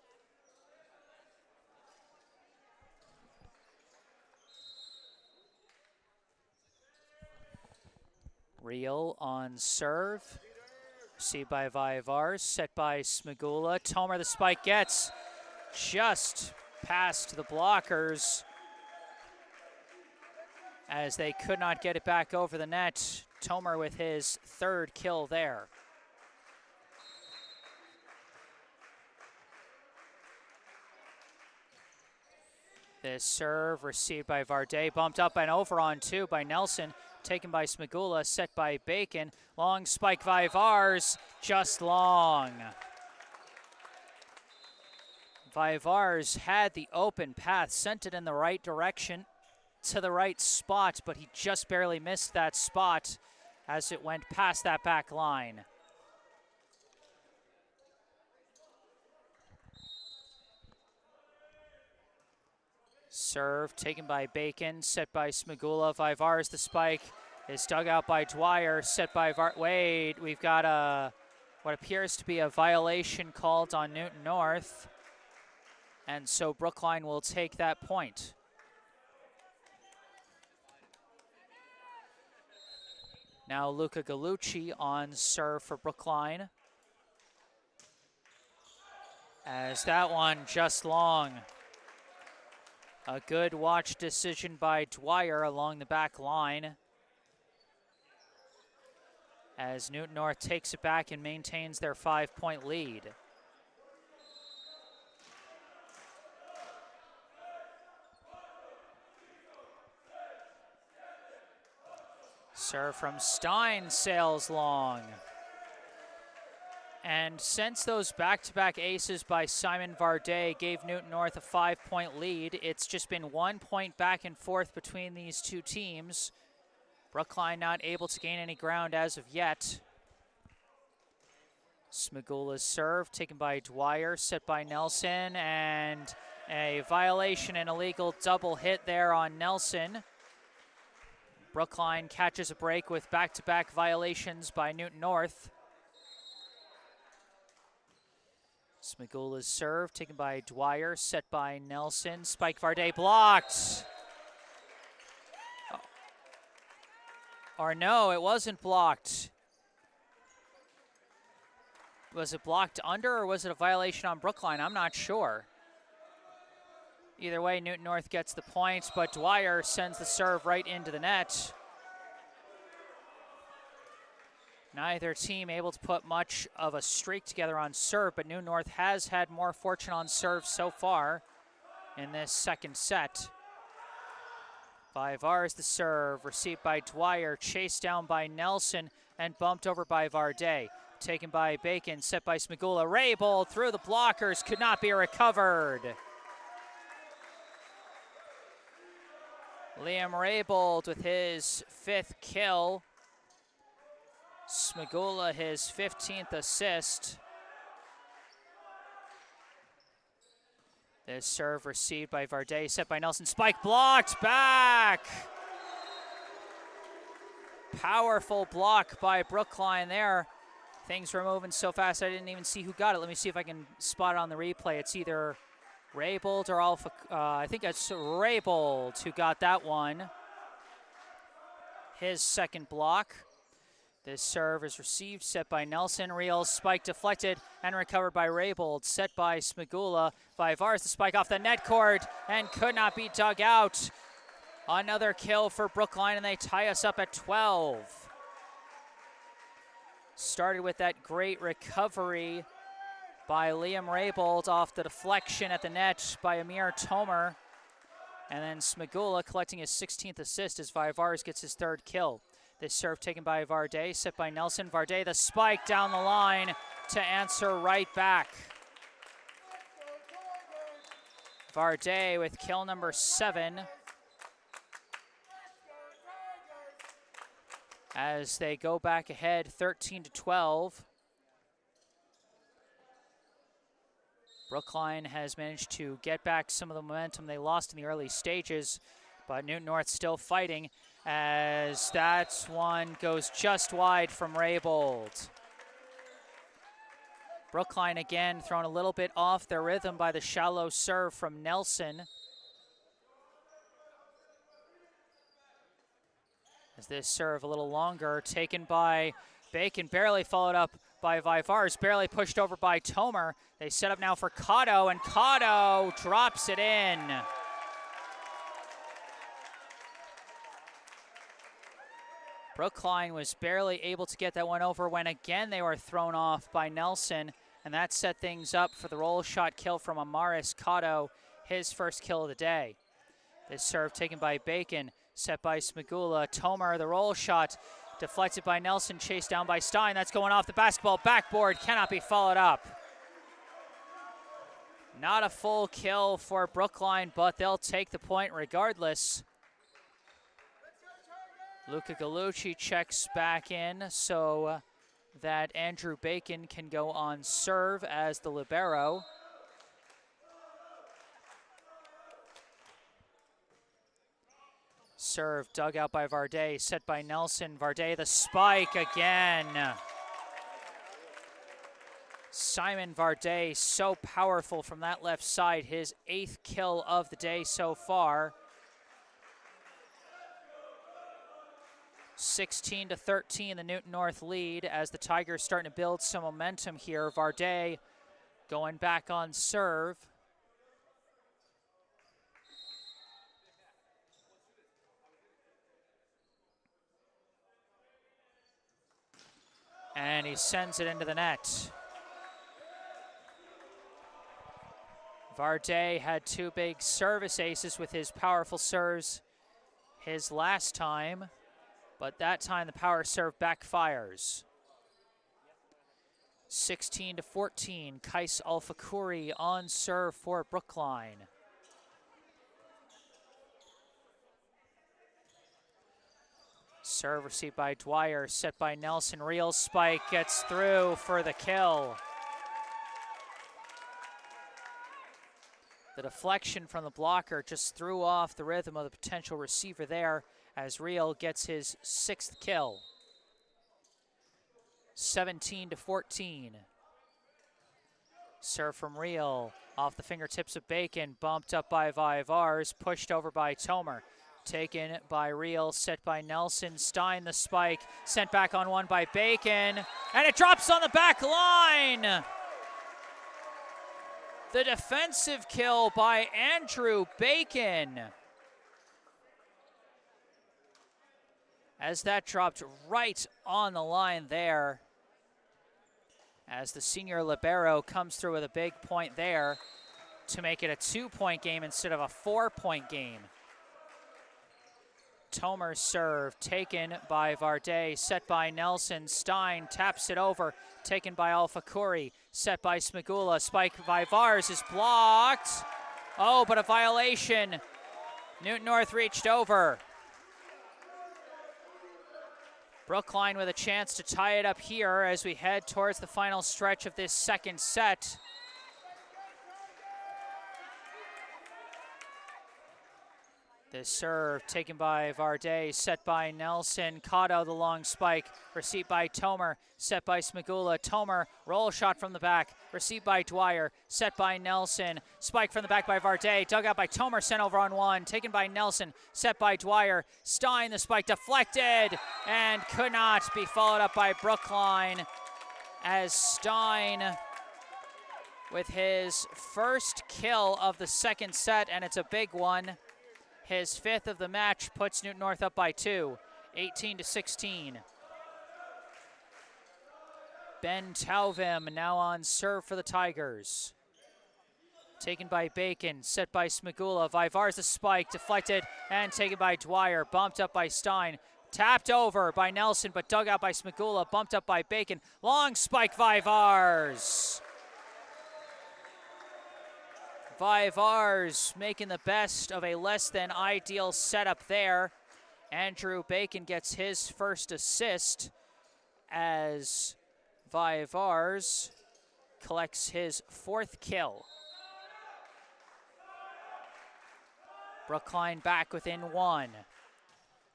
Real on serve, received by Vaivars, set by Smagula. Tomer the spike gets just past the blockers as they could not get it back over the net. Tomer with his third kill there. This serve received by Varday, bumped up and over on two by Nelson, taken by Smagula, set by Bacon. Long spike Vaivars, just long. Vaivars had the open path, sent it in the right direction to the right spot, but he just barely missed that spot as it went past that back line. Serve taken by Bacon, set by Smagula. Vaivars the spike is dug out by Dwyer, set by Wade. We've got what appears to be a violation called on Newton North, and so Brookline will take that point. Now Luca Gallucci on serve for Brookline. As that one just long. A good watch decision by Dwyer along the back line as Newton North takes it back and maintains their 5-point lead. Serve from Stein sails long. And since those back-to-back aces by Simon Varday gave Newton North a 5-point lead, it's just been 1 point back and forth between these two teams. Brookline not able to gain any ground as of yet. Smagula's serve taken by Dwyer, set by Nelson, and a violation and illegal double hit there on Nelson. Brookline catches a break with back-to-back violations by Newton North. Smagula's serve taken by Dwyer, set by Nelson. Spike Varday blocked. Or no, it wasn't blocked. Was it blocked under or was it a violation on Brookline? I'm not sure. Either way, Newton North gets the points, but Dwyer sends the serve right into the net. Neither team able to put much of a streak together on serve, but Newton North has had more fortune on serve so far in this second set. Vaivars the serve, received by Dwyer, chased down by Nelson, and bumped over by Varday. Taken by Bacon, set by Smagula. Raybold through the blockers, could not be recovered. Liam Raybold with his 5th kill. Smagula his 15th assist. This serve received by Varday, set by Nelson. Spike blocked, back! Powerful block by Brookline there. Things were moving so fast I didn't even see who got it. Let me see if I can spot it on the replay. It's either Raybold or Alpha. I think it's Raybold who got that one. His second block. This serve is received, set by Nelson. Real spike deflected and recovered by Raybold, set by Smagula. Vaivars the spike off the net cord and could not be dug out. Another kill for Brookline, and they tie us up at 12. Started with that great recovery by Liam Raybold off the deflection at the net by Amir Tomer. And then Smagula collecting his 16th assist as Vaivars gets his 3rd kill. This serve taken by Varday, set by Nelson. Varday the spike down the line to answer right back. Varday with kill number 7. as they go back ahead 13-12. Brookline has managed to get back some of the momentum they lost in the early stages, but Newton North still fighting as that one goes just wide from Raybold. Brookline again thrown a little bit off their rhythm by the shallow serve from Nelson. As this serve a little longer, taken by Bacon, barely followed up by Vivars, barely pushed over by Tomer. They set up now for Cotto, and Cotto drops it in. Brookline was barely able to get that one over when again they were thrown off by Nelson, and that set things up for the roll shot kill from Amaris Cotto, his first kill of the day. This serve taken by Bacon, set by Smagula. Tomer, the roll shot, deflected by Nelson, chased down by Stein. That's going off the basketball backboard, cannot be followed up. Not a full kill for Brookline, but they'll take the point regardless. Luca Gallucci checks back in so that Andrew Bacon can go on serve as the libero. Serve dug out by Varday, set by Nelson. Varday the spike again. Simon Varday, so powerful from that left side, his 8th kill of the day so far. 16-13, the Newton North lead as the Tigers starting to build some momentum here. Varday going back on serve. And he sends it into the net. Varday had 2 big service aces with his powerful serves his last time, but that time the power serve backfires. 16-14, Kais Alfakuri on serve for Brookline. Serve received by Dwyer, set by Nelson. Real spike gets through for the kill. The deflection from the blocker just threw off the rhythm of the potential receiver there as Real gets his 6th kill. 17-14. Serve from Real off the fingertips of Bacon, bumped up by Vivars, pushed over by Tomer. Taken by Real, set by Nelson. Stein the spike, sent back on one by Bacon, and it drops on the back line. The defensive kill by Andrew Bacon. As that dropped right on the line there. As the senior libero comes through with a big point there to make it a 2-point game instead of a 4-point game. Tomer's serve taken by Varday, set by Nelson. Stein taps it over, taken by Alfakuri, set by Smagula. Spike Vivars is blocked. Oh, but a violation. Newton North reached over. Brookline with a chance to tie it up here as we head towards the final stretch of this second set. This serve taken by Varday, set by Nelson. Cotto the long spike, received by Tomer, set by Smagula. Tomer, roll shot from the back, received by Dwyer, set by Nelson. Spike from the back by Varday, dug out by Tomer, sent over on one, taken by Nelson, set by Dwyer. Stein the spike deflected and could not be followed up by Brookline as Stein with his first kill of the second set, and it's a big one. His 5th of the match puts Newton North up by 2, 18-16. Ben Tauvim now on serve for the Tigers. Taken by Bacon, set by Smagula. Vivars the spike, deflected and taken by Dwyer. Bumped up by Stein. Tapped over by Nelson, but dug out by Smagula. Bumped up by Bacon. Long spike, Vivars. Vivars making the best of a less than ideal setup there Andrew Bacon gets his first assist as Vaivars collects his 4th kill. Brookline back within 1.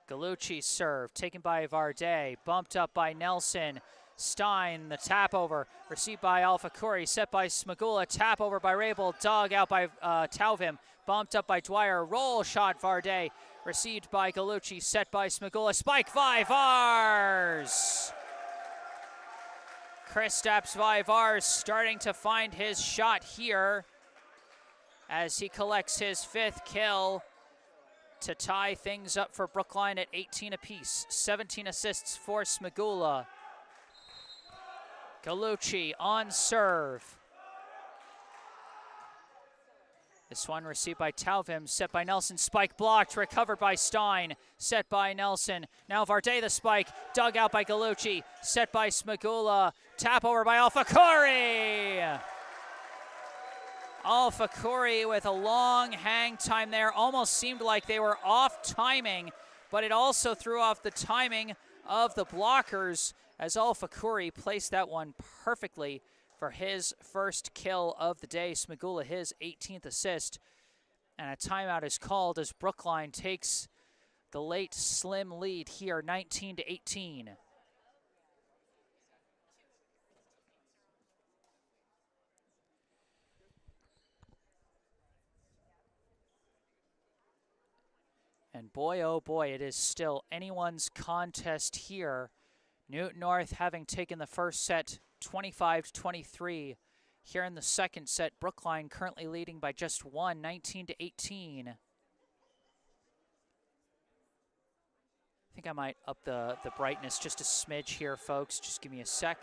Gallucci serve, taken by Varday, bumped up by Nelson. Stein, the tap over, received by Alpha Kuri, set by Smagula, tap over by Rabel, dug out by Tauvim, bumped up by Dwyer, roll shot Varday, received by Gallucci, set by Smagula, spike Vaivars! Kristaps Vaivars starting to find his shot here as he collects his 5th kill to tie things up for Brookline at 18 apiece. 17 assists for Smagula. Gallucci on serve. This one received by Tauvim, set by Nelson, spike blocked, recovered by Stein, set by Nelson. Now Varday the spike, dug out by Gallucci, set by Smagula, tap over by Alpha Kuri. Alpha Kuri with a long hang time there. Almost seemed like they were off timing, but it also threw off the timing of the blockers as Alpha Kuri placed that one perfectly for his first kill of the day. Smagula his 18th assist. And a timeout is called as Brookline takes the late slim lead here, 19-18. And boy, oh boy, it is still anyone's contest here. Newton North having taken the first set 25-23. Here in the second set, Brookline currently leading by just 1, 19-18. I think I might up the brightness just a smidge here, folks. Just give me a sec.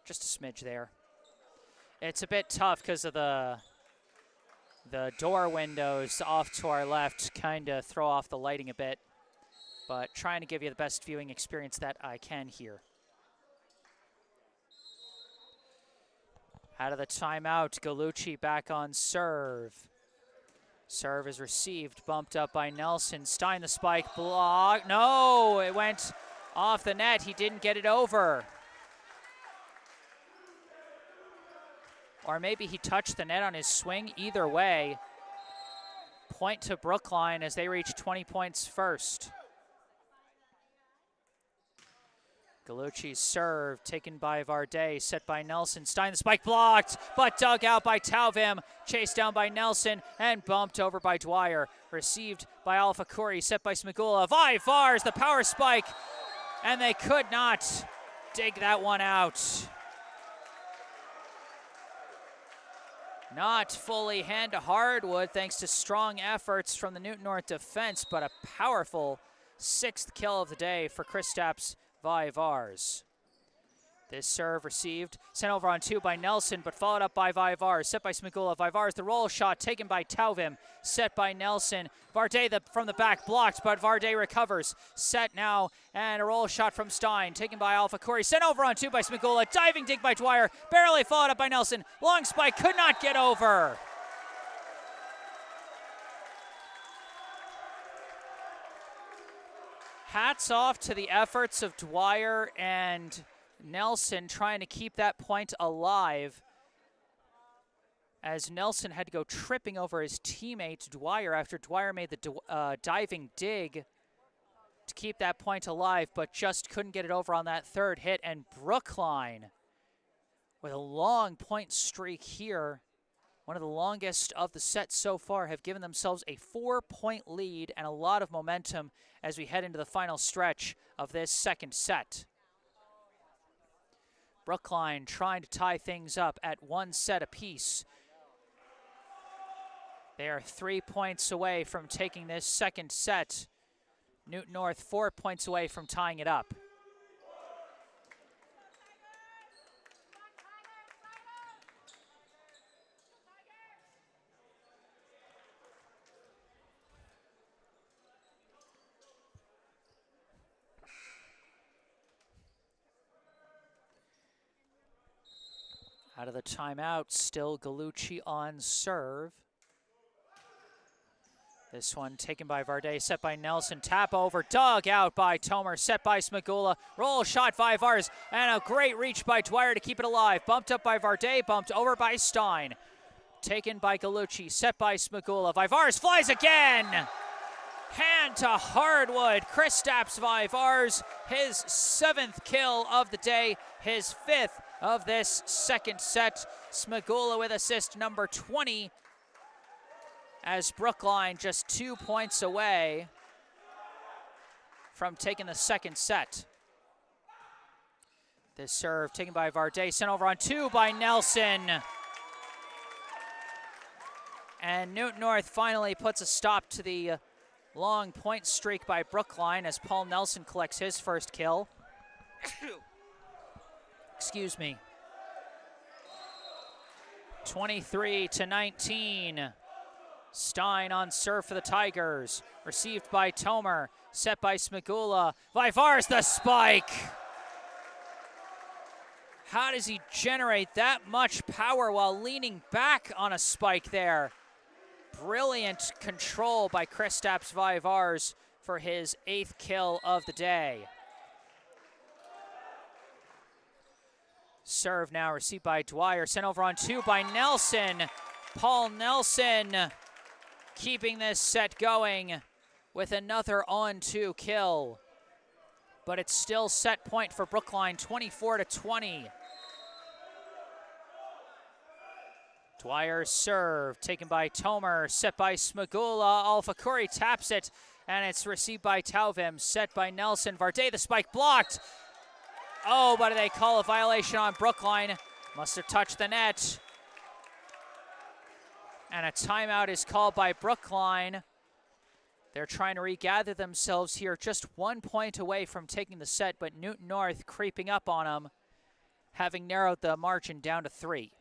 Just a smidge there. It's a bit tough because of the door windows off to our left kind of throw off the lighting a bit, but trying to give you the best viewing experience that I can here. Out of the timeout, Gallucci back on serve. Serve is received, bumped up by Nelson. Stein the spike, block. No, it went off the net. He didn't get it over. Or maybe he touched the net on his swing. Either way, point to Brookline as they reach 20 points first. Gallucci's serve taken by Varday, set by Nelson. Stein the spike blocked, but dug out by Tauvim. Chased down by Nelson and bumped over by Dwyer. Received by Alpha Kuri, set by Smagula. Vaivars, the power spike, and they could not dig that one out. Not fully hand to hardwood thanks to strong efforts from the Newton North defense, but a powerful 6th kill of the day for Kristaps Vaivars. This serve received, sent over on 2 by Nelson, but followed up by Vaivars, set by Smagula. Vaivars, the roll shot taken by Tauvim, set by Nelson. Varday from the back blocked, but Varday recovers. Set now, and a roll shot from Stein, taken by Alpha Kuri, sent over on 2 by Smagula. Diving dig by Dwyer, barely followed up by Nelson. Long spike, could not get over. Hats off to the efforts of Dwyer and Nelson trying to keep that point alive, as Nelson had to go tripping over his teammate Dwyer after Dwyer made the diving dig to keep that point alive, but just couldn't get it over on that third hit. And Brookline with a long point streak here, one of the longest of the set so far, have given themselves a 4-point lead and a lot of momentum as we head into the final stretch of this second set. Brookline trying to tie things up at 1 set apiece. They are 3 points away from taking this second set. Newton North 4 points away from tying it up. Out of the timeout, still Gallucci on serve. This one taken by Varday, set by Nelson, tap over, dug out by Tomer, set by Smagula, roll shot Vivars, and a great reach by Dwyer to keep it alive. Bumped up by Varday, bumped over by Stein. Taken by Galucci, set by Smagula. Vivars flies again! Hand to hardwood. Kristaps Vivars, his 7th kill of the day, his 5th of this second set. Smagula with assist number 20, as Brookline just 2 points away from taking the second set. This serve taken by Varday, sent over on 2 by Nelson. And Newton North finally puts a stop to the long point streak by Brookline as Paul Nelson collects his first kill. Excuse me. 23-19. Stein on serve for the Tigers. Received by Tomer. Set by Smagula. Vivars the spike. How does he generate that much power while leaning back on a spike there? Brilliant control by Kristaps Vivars for his 8th kill of the day. Serve now received by Dwyer, sent over on 2 by Nelson. Paul Nelson keeping this set going with another on-2 kill. But it's still set point for Brookline, 24-20. Dwyer's serve taken by Tomer, set by Smagula. Alfakuri taps it, and it's received by Tauvim, set by Nelson. Varday the spike blocked. Oh, but they call a violation on Brookline. Must have touched the net. And a timeout is called by Brookline. They're trying to regather themselves here, just 1 point away from taking the set, but Newton North creeping up on them, having narrowed the margin down to 3.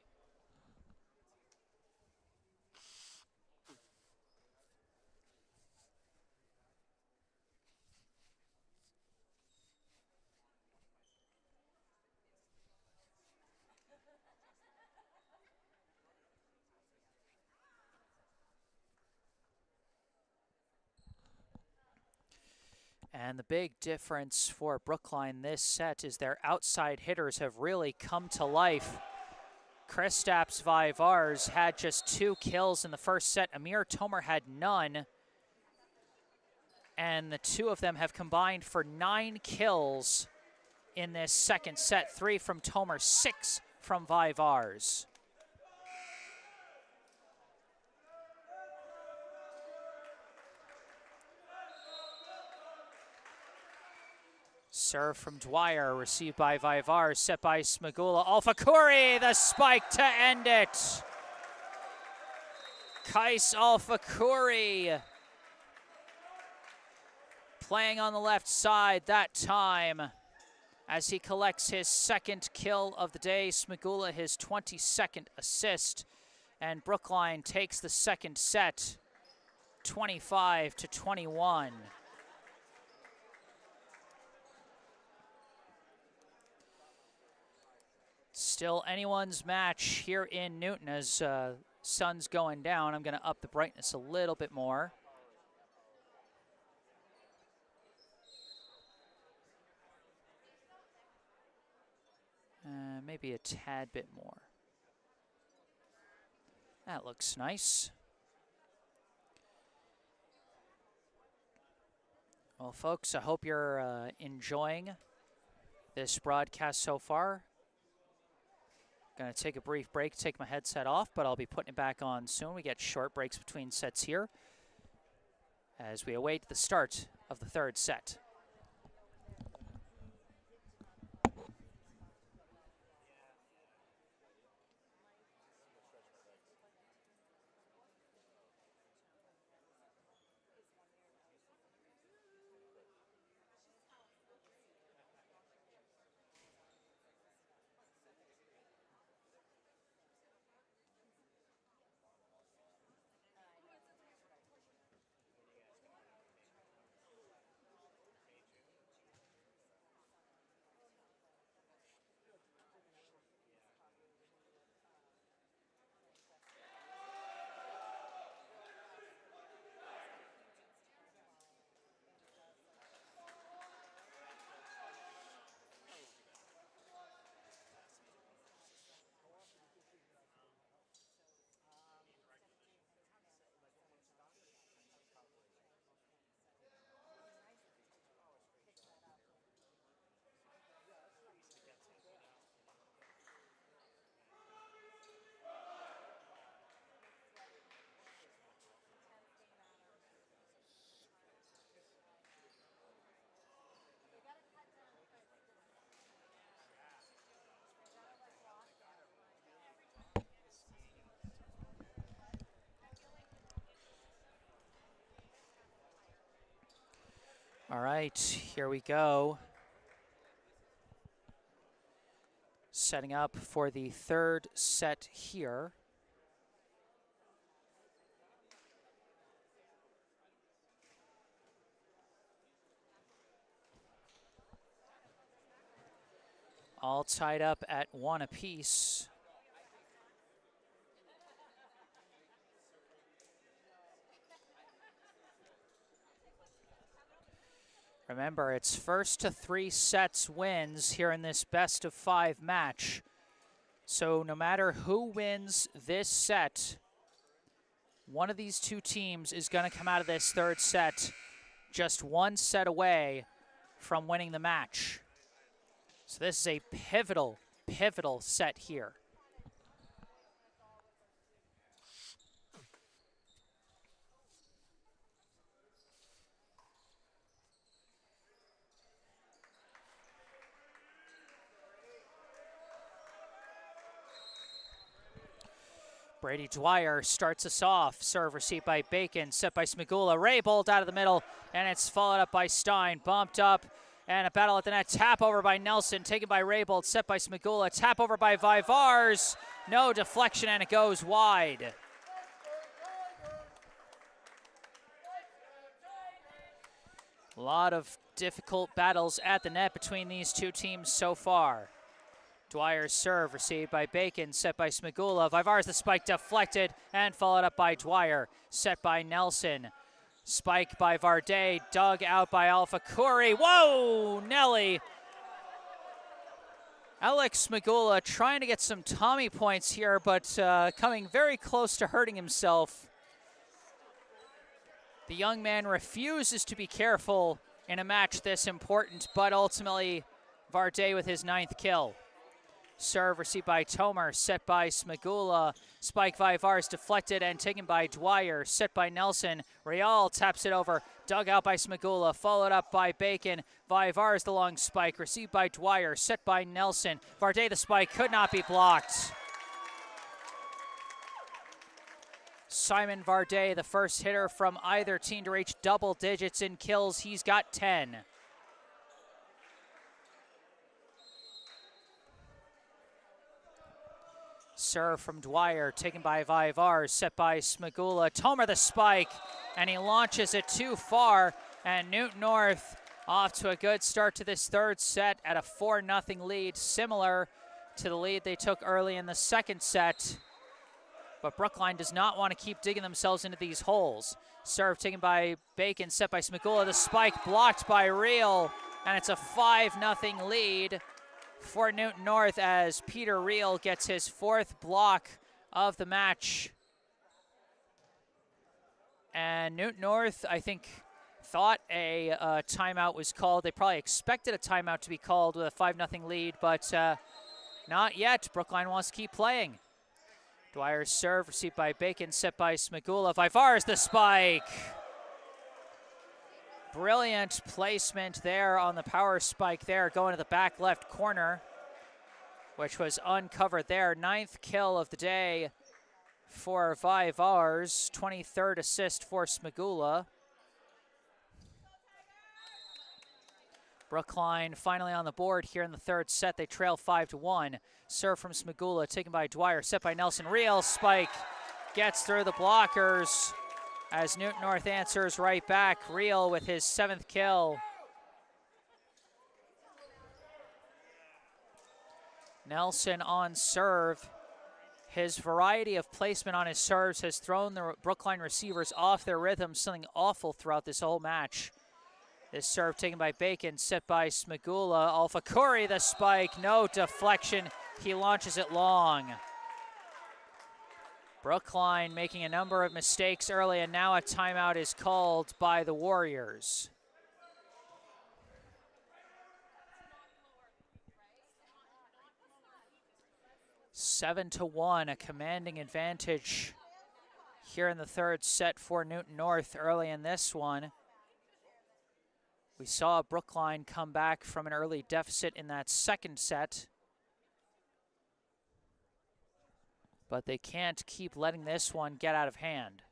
And the big difference for Brookline this set is their outside hitters have really come to life. Kristaps Vivars had just 2 kills in the first set. Amir Tomer had none. And the 2 of them have combined for 9 kills in this second set. 3 from Tomer, 6 from Vivars. Serve from Dwyer, received by Vivars, set by Smagula. Alfakuri, the spike to end it. Kais Alfakuri playing on the left side that time as he collects his 2nd kill of the day. Smagula his 22nd assist, and Brookline takes the second set 25-21. Still anyone's match here in Newton as sun's going down. I'm going to up the brightness a little bit more. Maybe a tad bit more. That looks nice. Well, folks, I hope you're enjoying this broadcast so far. Going to take a brief break, take my headset off, but I'll be putting it back on soon. We get short breaks between sets here as we await the start of the third set. All right, here we go. Setting up for the third set here. All tied up at 1 apiece. Remember, it's first to 3 sets wins here in this best of 5 match. So no matter who wins this set, one of these two teams is going to come out of this third set just 1 set away from winning the match. So this is a pivotal set here. Brady Dwyer starts us off. Serve received by Bacon, set by Smigula. Raybold out of the middle, and it's followed up by Stein. Bumped up, and a battle at the net. Tap over by Nelson, taken by Raybold, set by Smigula. Tap over by Vivars. No deflection, and it goes wide. A lot of difficult battles at the net between these two teams so far. Dwyer's serve received by Bacon, set by Smigula. Vivars the spike deflected and followed up by Dwyer, set by Nelson. Spike by Varday, dug out by Alpha Curry. Whoa, Nelly. Alex Smigula trying to get some Tommy points here, but coming very close to hurting himself. The young man refuses to be careful in a match this important, but ultimately Varday with his 9th kill. Serve received by Tomer, set by Smigula. Spike Vivars deflected and taken by Dwyer, set by Nelson. Real taps it over, dug out by Smigula, followed up by Bacon. Vivars the long spike, received by Dwyer, set by Nelson. Varday the spike could not be blocked. Simon Varday, the first hitter from either team to reach double digits in kills. He's got 10. Serve from Dwyer, taken by Vivars, set by Smigula. Tomer the spike, and he launches it too far, and Newton North off to a good start to this third set at a 4-0 lead, similar to the lead they took early in the second set. But Brookline does not want to keep digging themselves into these holes. Serve taken by Bacon, set by Smigula. The spike blocked by Reel, and it's a 5-0 lead for Newton North as Peter Reel gets his 4th block of the match. And Newton North, I think, thought a timeout was called. They probably expected a timeout to be called with a 5-0 lead, but not yet. Brookline wants to keep playing. Dwyer's serve received by Bacon, set by Smigula. Vivars the spike. Brilliant placement there on the power spike there, going to the back left corner, which was uncovered there. 9th kill of the day for Vivars, 23rd assist for Smigula. Brookline finally on the board here in the third set. They trail 5-1. Serve from Smigula, taken by Dwyer, set by Nelson. Real spike gets through the blockers as Newton North answers right back. Reel with his 7th kill. Nelson on serve. His variety of placement on his serves has thrown the Brookline receivers off their rhythm, something awful throughout this whole match. This serve taken by Bacon, set by Smigula. Alpha Curry the spike, no deflection. He launches it long. Brookline making a number of mistakes early, and now a timeout is called by the Warriors. Seven to 1, a commanding advantage here in the third set for Newton North early in this one. We saw Brookline come back from an early deficit in that second set, but they can't keep letting this one get out of hand.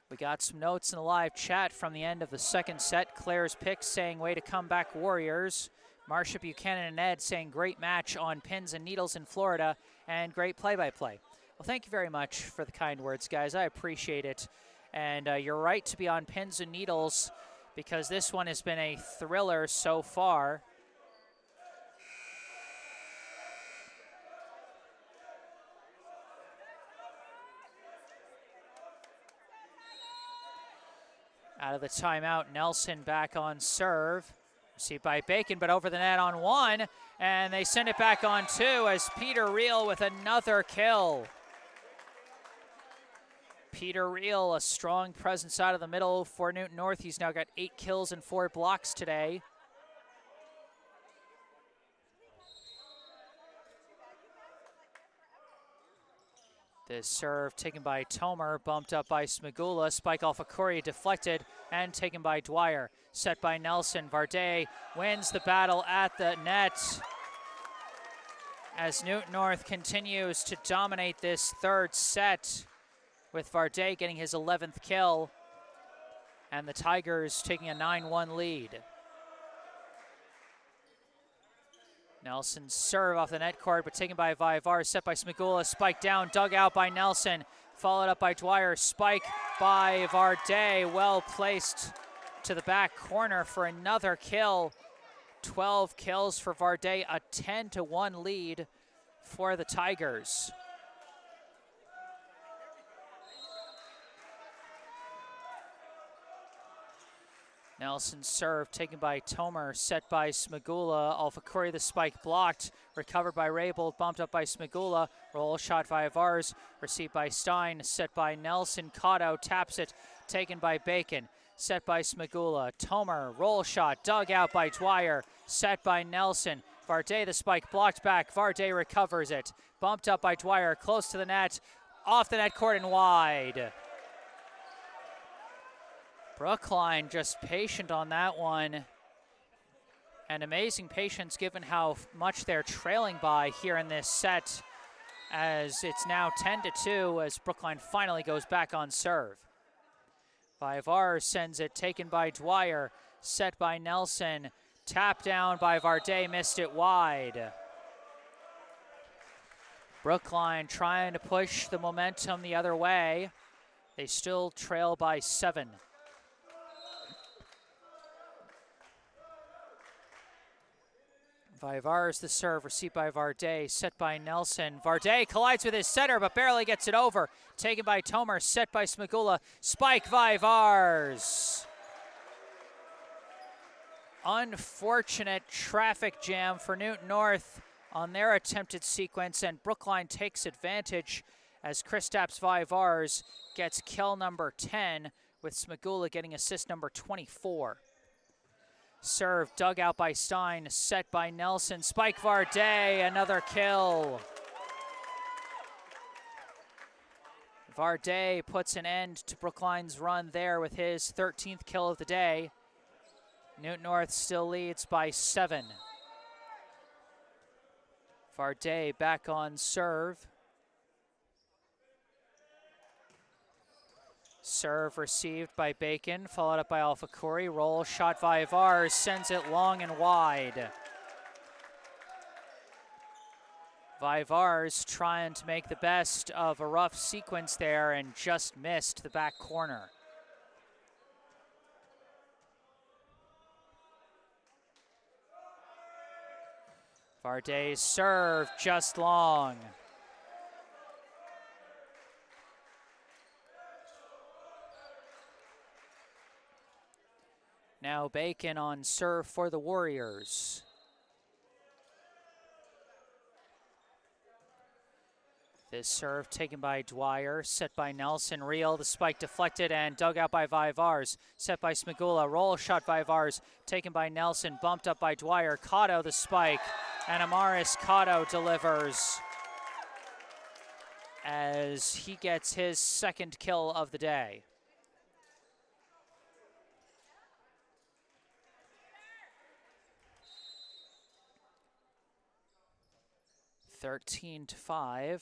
We got some notes in the live chat from the end of the second set. Claire's pick saying, way to come back, Warriors. Marcia Buchanan and Ed saying, great match on pins and needles in Florida, and great play-by-play. Well, thank you very much for the kind words, guys. I appreciate it. And you're right to be on pins and needles, because this one has been a thriller so far. Out of the timeout, Nelson back on serve. Received by Bacon, but over the net on one, and they send it back on two as Peter Reel with another kill. Peter Reel, a strong presence out of the middle for Newton North. He's now got 8 kills and 4 blocks today. This serve taken by Tomer, bumped up by Smagula. Spike off of Corey, deflected and taken by Dwyer. Set by Nelson. Varday wins the battle at the net as Newton North continues to dominate this third set, with Varday getting his 11th kill and the Tigers taking a 9-1 lead. Nelson's serve off the net court, but taken by Vivar, set by Smagula, spike down, dug out by Nelson, followed up by Dwyer, spike by Varday, well placed to the back corner for another kill. 12 kills for Varday, a 10-1 lead for the Tigers. Nelson's serve taken by Tomer, set by Smagula. Alfakuri, the spike blocked, recovered by Raybold, bumped up by Smagula. Roll shot by Vars, received by Stein, set by Nelson. Cotto taps it, taken by Bacon, set by Smagula. Tomer, roll shot, dug out by Dwyer, set by Nelson. Varday, the spike blocked back. Varday recovers it, bumped up by Dwyer, close to the net, off the net court and wide. Brookline just patient on that one, and amazing patience given how much they're trailing by here in this set, as it's now 10-2 as Brookline finally goes back on serve. Vivar sends it, taken by Dwyer, set by Nelson, tapped down by Varday, missed it wide. Brookline trying to push the momentum the other way. They still trail by 7. Vivar's the serve, received by Varday, set by Nelson. Varday collides with his setter, but barely gets it over. Taken by Tomer, set by Smagula. Spike Vivar's. Unfortunate traffic jam for Newton North on their attempted sequence, and Brookline takes advantage as Kristaps Vivar's gets kill number 10, with Smagula getting assist number 24. Serve dug out by Stein, set by Nelson. Spike Varday, another kill. Varday puts an end to Brookline's run there with his 13th kill of the day. Newton North still leads by 7. Varday back on serve. Serve received by Bacon, followed up by Alfakuri. Roll shot by Vivar, sends it long and wide. Vivar's trying to make the best of a rough sequence there and just missed the back corner. Varday's serve just long. Now Bacon on serve for the Warriors. This serve taken by Dwyer, set by Nelson. Reel, the spike deflected and dug out by Vivars. Set by Smagula, roll shot by Vivars, taken by Nelson, bumped up by Dwyer. Cotto the spike, and Amaris Cotto delivers as he gets his 2nd kill of the day. 13-5.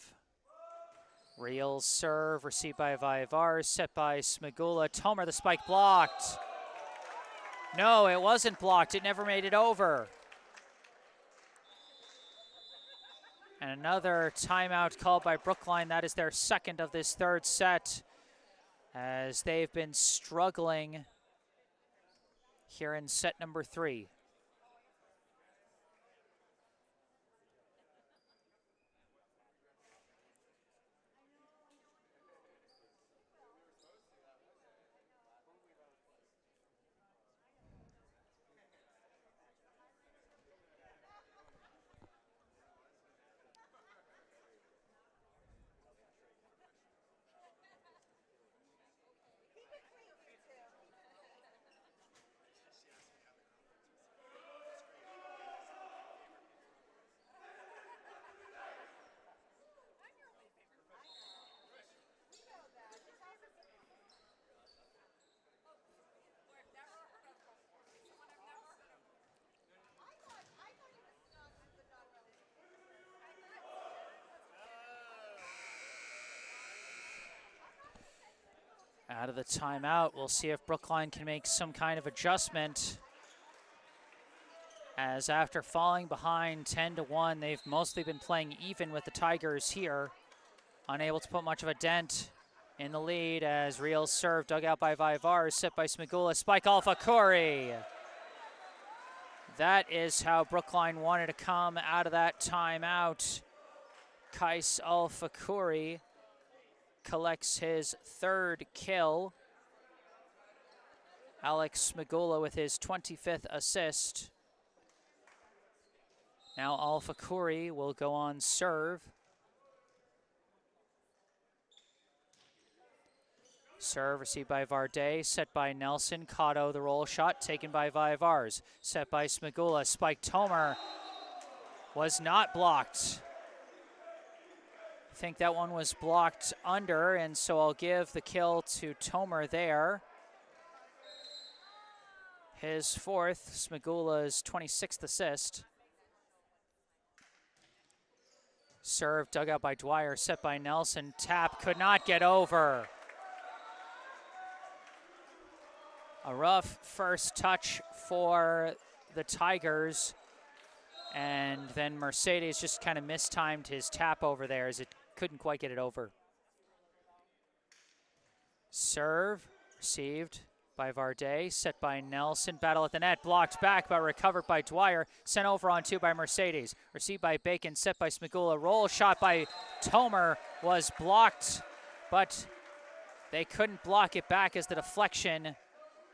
Real serve, received by Vaivars, set by Smagula. Tomer, the spike blocked. No, it wasn't blocked. It never made it over. And another timeout called by Brookline. That is their second of this third set, as they've been struggling here in set number 3. Out of the timeout, we'll see if Brookline can make some kind of adjustment, as after falling behind 10-1, they've mostly been playing even with the Tigers here, unable to put much of a dent in the lead, as Real serve dug out by Vaivars, set by Smagula, spike Alpha Khoury. That is how Brookline wanted to come out of that timeout. Kais Alpha Khoury collects his third kill. Alex Smagula with his 25th assist. Now Alpha Khoury will go on serve. Serve received by Varday, set by Nelson. Cotto, the roll shot, taken by Vaivars. Set by Smagula, spike Tomer was not blocked. I think that one was blocked under, and so I'll give the kill to Tomer there. His fourth, Smagula's 26th assist. Serve dug out by Dwyer, set by Nelson. Tap could not get over. A rough first touch for the Tigers, and then Mercedes just kind of mistimed his tap over there as it couldn't quite get it over. Serve received by Varday, set by Nelson. Battle at the net, blocked back but recovered by Dwyer. Sent over on 2 by Mercedes. Received by Bacon, set by Smagula. Roll shot by Tomer was blocked, but they couldn't block it back as the deflection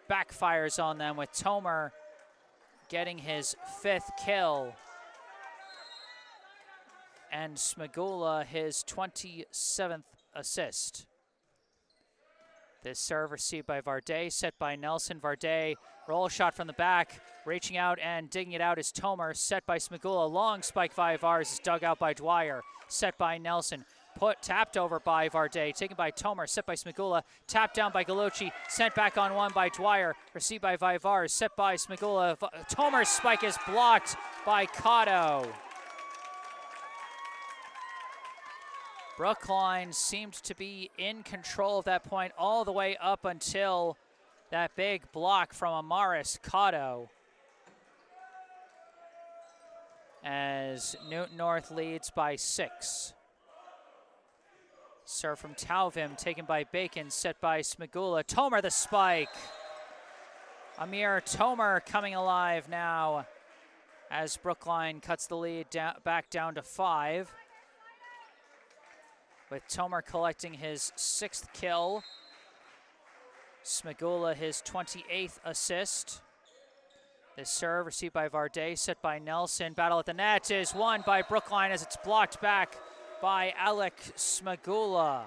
backfires on them, with Tomer getting his 5th kill. And Smagula his 27th assist. This serve received by Varday, set by Nelson. Varday, roll shot from the back, reaching out and digging it out is Tomer, set by Smagula. Long spike Vaivars is dug out by Dwyer, set by Nelson. Tapped over by Varday, taken by Tomer, set by Smagula, tapped down by Gallucci, sent back on 1 by Dwyer, received by Vaivars, set by Smagula. Tomer's spike is blocked by Cotto. Brookline seemed to be in control of that point all the way up until that big block from Amaris Cotto, as Newton North leads by 6. Serve from Tauvim, taken by Bacon, set by Smagula. Tomer the spike. Amir Tomer coming alive now as Brookline cuts the lead back down to 5. With Tomer collecting his 6th kill. Smagula his 28th assist. This serve received by Varday, set by Nelson. Battle at the net is won by Brookline as it's blocked back by Alec Smagula.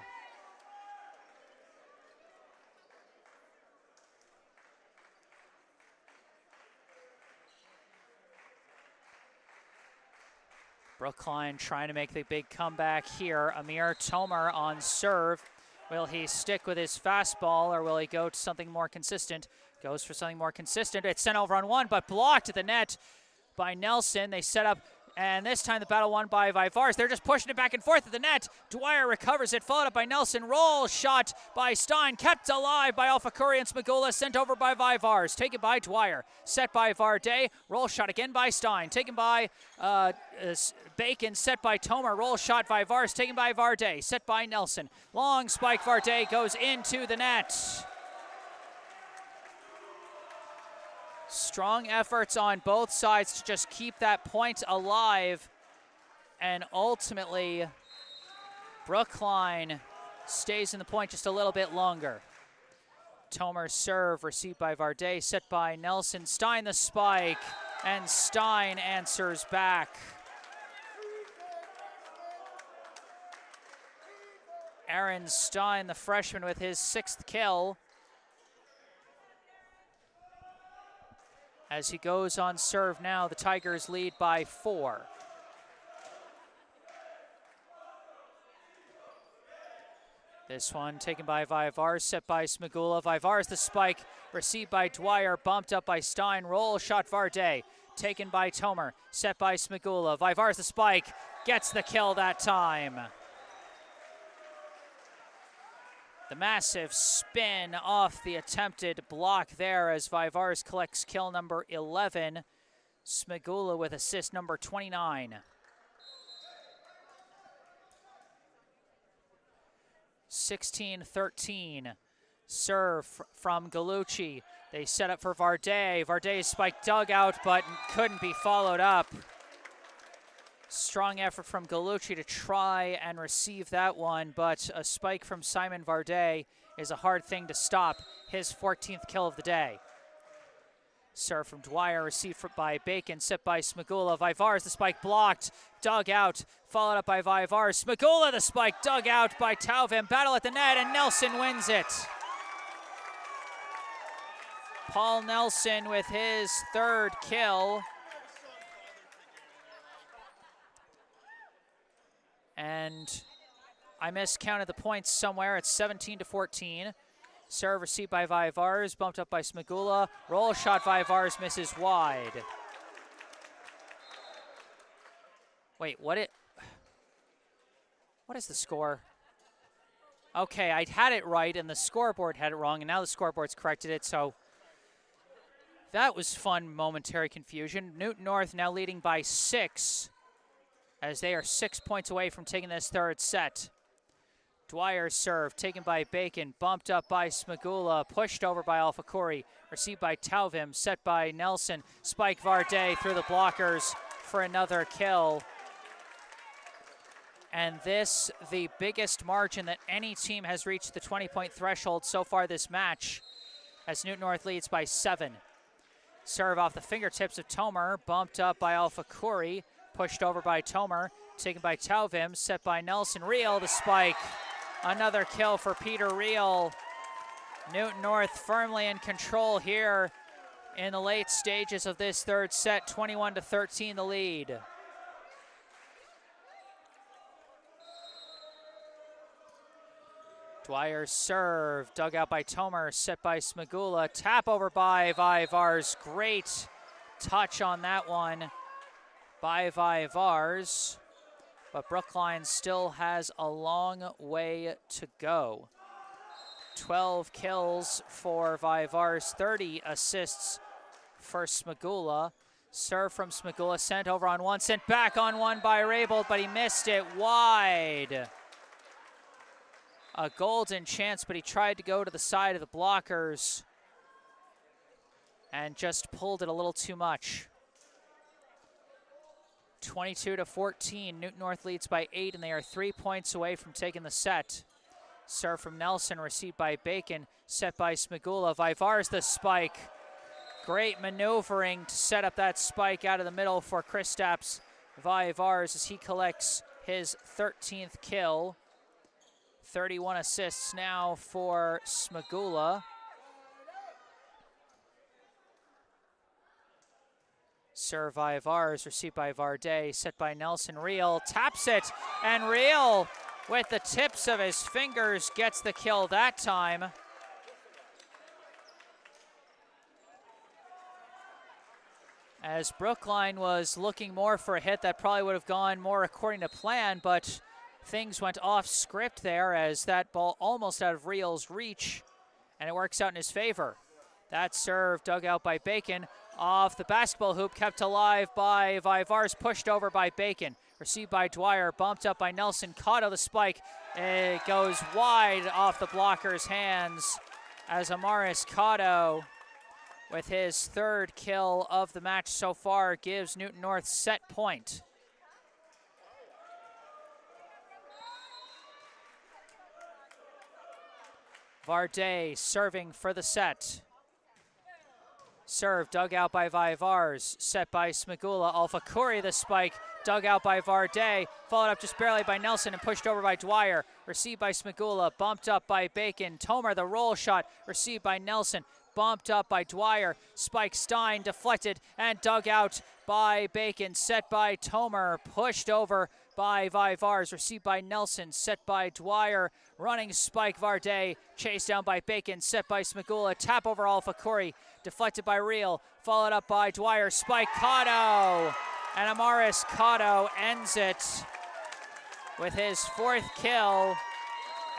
Brookline trying to make the big comeback here. Amir Tomer on serve. Will he stick with his fastball or will he go to something more consistent? Goes for something more consistent. It's sent over on 1, but blocked at the net by Nelson. They set up And this time the battle won by Vivars. They're just pushing it back and forth at the net. Dwyer recovers it, followed up by Nelson. Roll shot by Stein, kept alive by Alfakuri, and Smagula sent over by Vivars. Taken by Dwyer, set by Varday. Roll shot again by Stein, taken by Bacon, set by Tomer. Roll shot Vivars, taken by Varday, set by Nelson. Long spike, Varday goes into the net. Strong efforts on both sides to just keep that point alive. And ultimately, Brookline stays in the point just a little bit longer. Tomer's serve, received by Varday, set by Nelson. Stein the spike, and Stein answers back. Aaron Stein, the freshman, with his 6th kill. As he goes on serve now, the Tigers lead by 4. This one taken by Vivars, set by Smagula. Vivars the spike, received by Dwyer, bumped up by Stein. Roll shot Varday, taken by Tomer, set by Smagula. Vivars the spike, gets the kill that time. The massive spin off the attempted block there as Vivars collects kill number 11. Smagula with assist number 29. 16-13. Serve from Gallucci. They set up for Varday. Varday's spike dug out, but couldn't be followed up. Strong effort from Gallucci to try and receive that one, but a spike from Simon Varday is a hard thing to stop. His 14th kill of the day. Serve from Dwyer, received by Bacon, set by Smagula. Vivars, the spike blocked, dug out, followed up by Vivars. Smagula, the spike dug out by Tauvim. Battle at the net, and Nelson wins it. Paul Nelson with his 3rd kill. And I miscounted the points somewhere. It's 17-14. Serve received by Vivars, bumped up by Smagula. Roll shot, Vivars misses wide. Wait, what is the score? Okay, I had it right and the scoreboard had it wrong, and now the scoreboard's corrected it, so that was fun, momentary confusion. Newton North now leading by 6. As they are 6 points away from taking this 3rd set. Dwyer's serve, taken by Bacon, bumped up by Smagula, pushed over by Alfakuri, received by Tauvim, set by Nelson. Spike Varday through the blockers for another kill. And this, the biggest margin that any team has reached the 20-point threshold so far this match, as Newton North leads by 7. Serve off the fingertips of Tomer, bumped up by Alfakuri, pushed over by Tomer, taken by Tauvim, set by Nelson. Reel the spike. Another kill for Peter Reel. Newton North firmly in control here in the late stages of this 3rd set. 21-13 the lead. Dwyer's serve, dug out by Tomer, set by Smagula. Tap over by Vivars. Great touch on that one by Vivars, but Brookline still has a long way to go. 12 kills for Vivars, 30 assists for Smagula. Serve from Smagula, sent over on one, sent back on one by Raybold, but he missed it wide. A golden chance, but he tried to go to the side of the blockers and just pulled it a little too much. 22-14, Newton North leads by 8, and they are 3 points away from taking the set. Serve from Nelson, received by Bacon, set by Smagula. Vivars the spike. Great maneuvering to set up that spike out of the middle for Kristaps Vivars as he collects his 13th kill. 31 assists now for Smagula. Serve Vivars, received by Varday, set by Nelson. Reel taps it, and Reel, with the tips of his fingers, gets the kill that time. as Brookline was looking more for a hit that probably would have gone more according to plan, but things went off script there as that ball almost out of Real's reach, and it works out in his favor. That serve dug out by Bacon, off the basketball hoop, kept alive by Vivars, pushed over by Bacon, received by Dwyer, bumped up by Nelson, caught out the spike. It goes wide off the blocker's hands as Amaris Cotto, with his third kill of the match so far, gives Newton North set point. Varday serving for the set. Serve dug out by Vivars, set by Smigula. Alfakuri the spike, dug out by Varday, followed up just barely by Nelson and pushed over by Dwyer. Received by Smigula, bumped up by Bacon. Tomer the roll shot, received by Nelson, bumped up by Dwyer. Spike Stein deflected and dug out by Bacon, set by Tomer, pushed over by Vivars, received by Nelson, set by Dwyer. Running spike Varday, chased down by Bacon, set by Smigula, tap over Alfakuri, deflected by Real, followed up by Dwyer, spike Cotto, and Amaris Cotto ends it with his fourth kill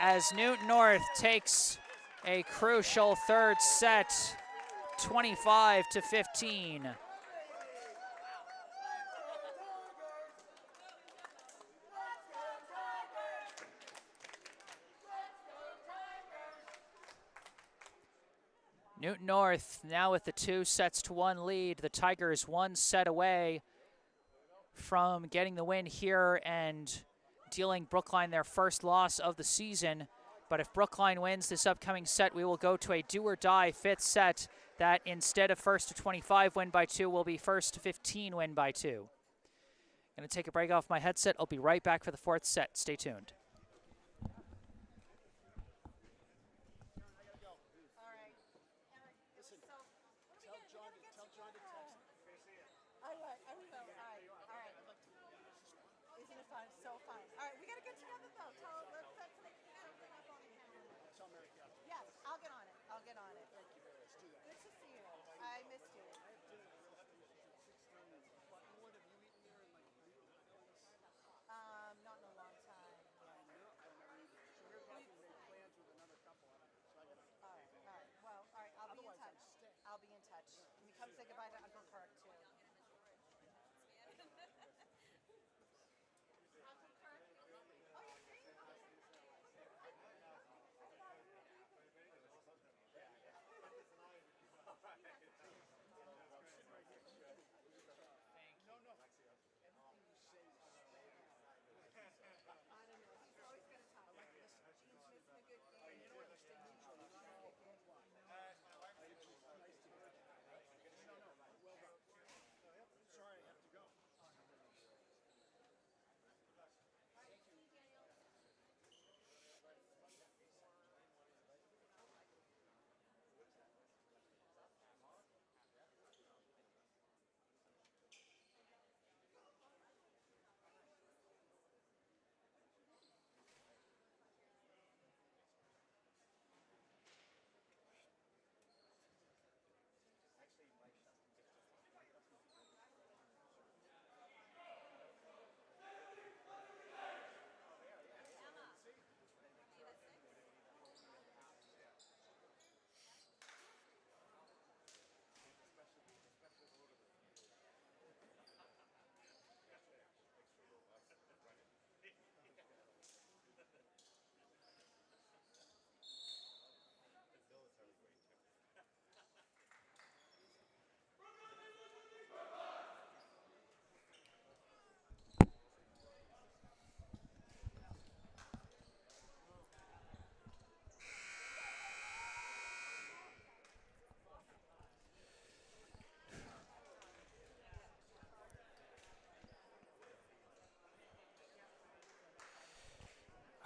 as Newton North takes a crucial third set, 25-15. Newton North now with the 2-1 lead. The Tigers 1 set away from getting the win here and dealing Brookline their first loss of the season. But if Brookline wins this upcoming set, we will go to a do-or-die fifth set that instead of first to 25 win by 2 will be first to 15 win by 2. Gonna take a break off my headset. I'll be right back for the fourth set. Stay tuned.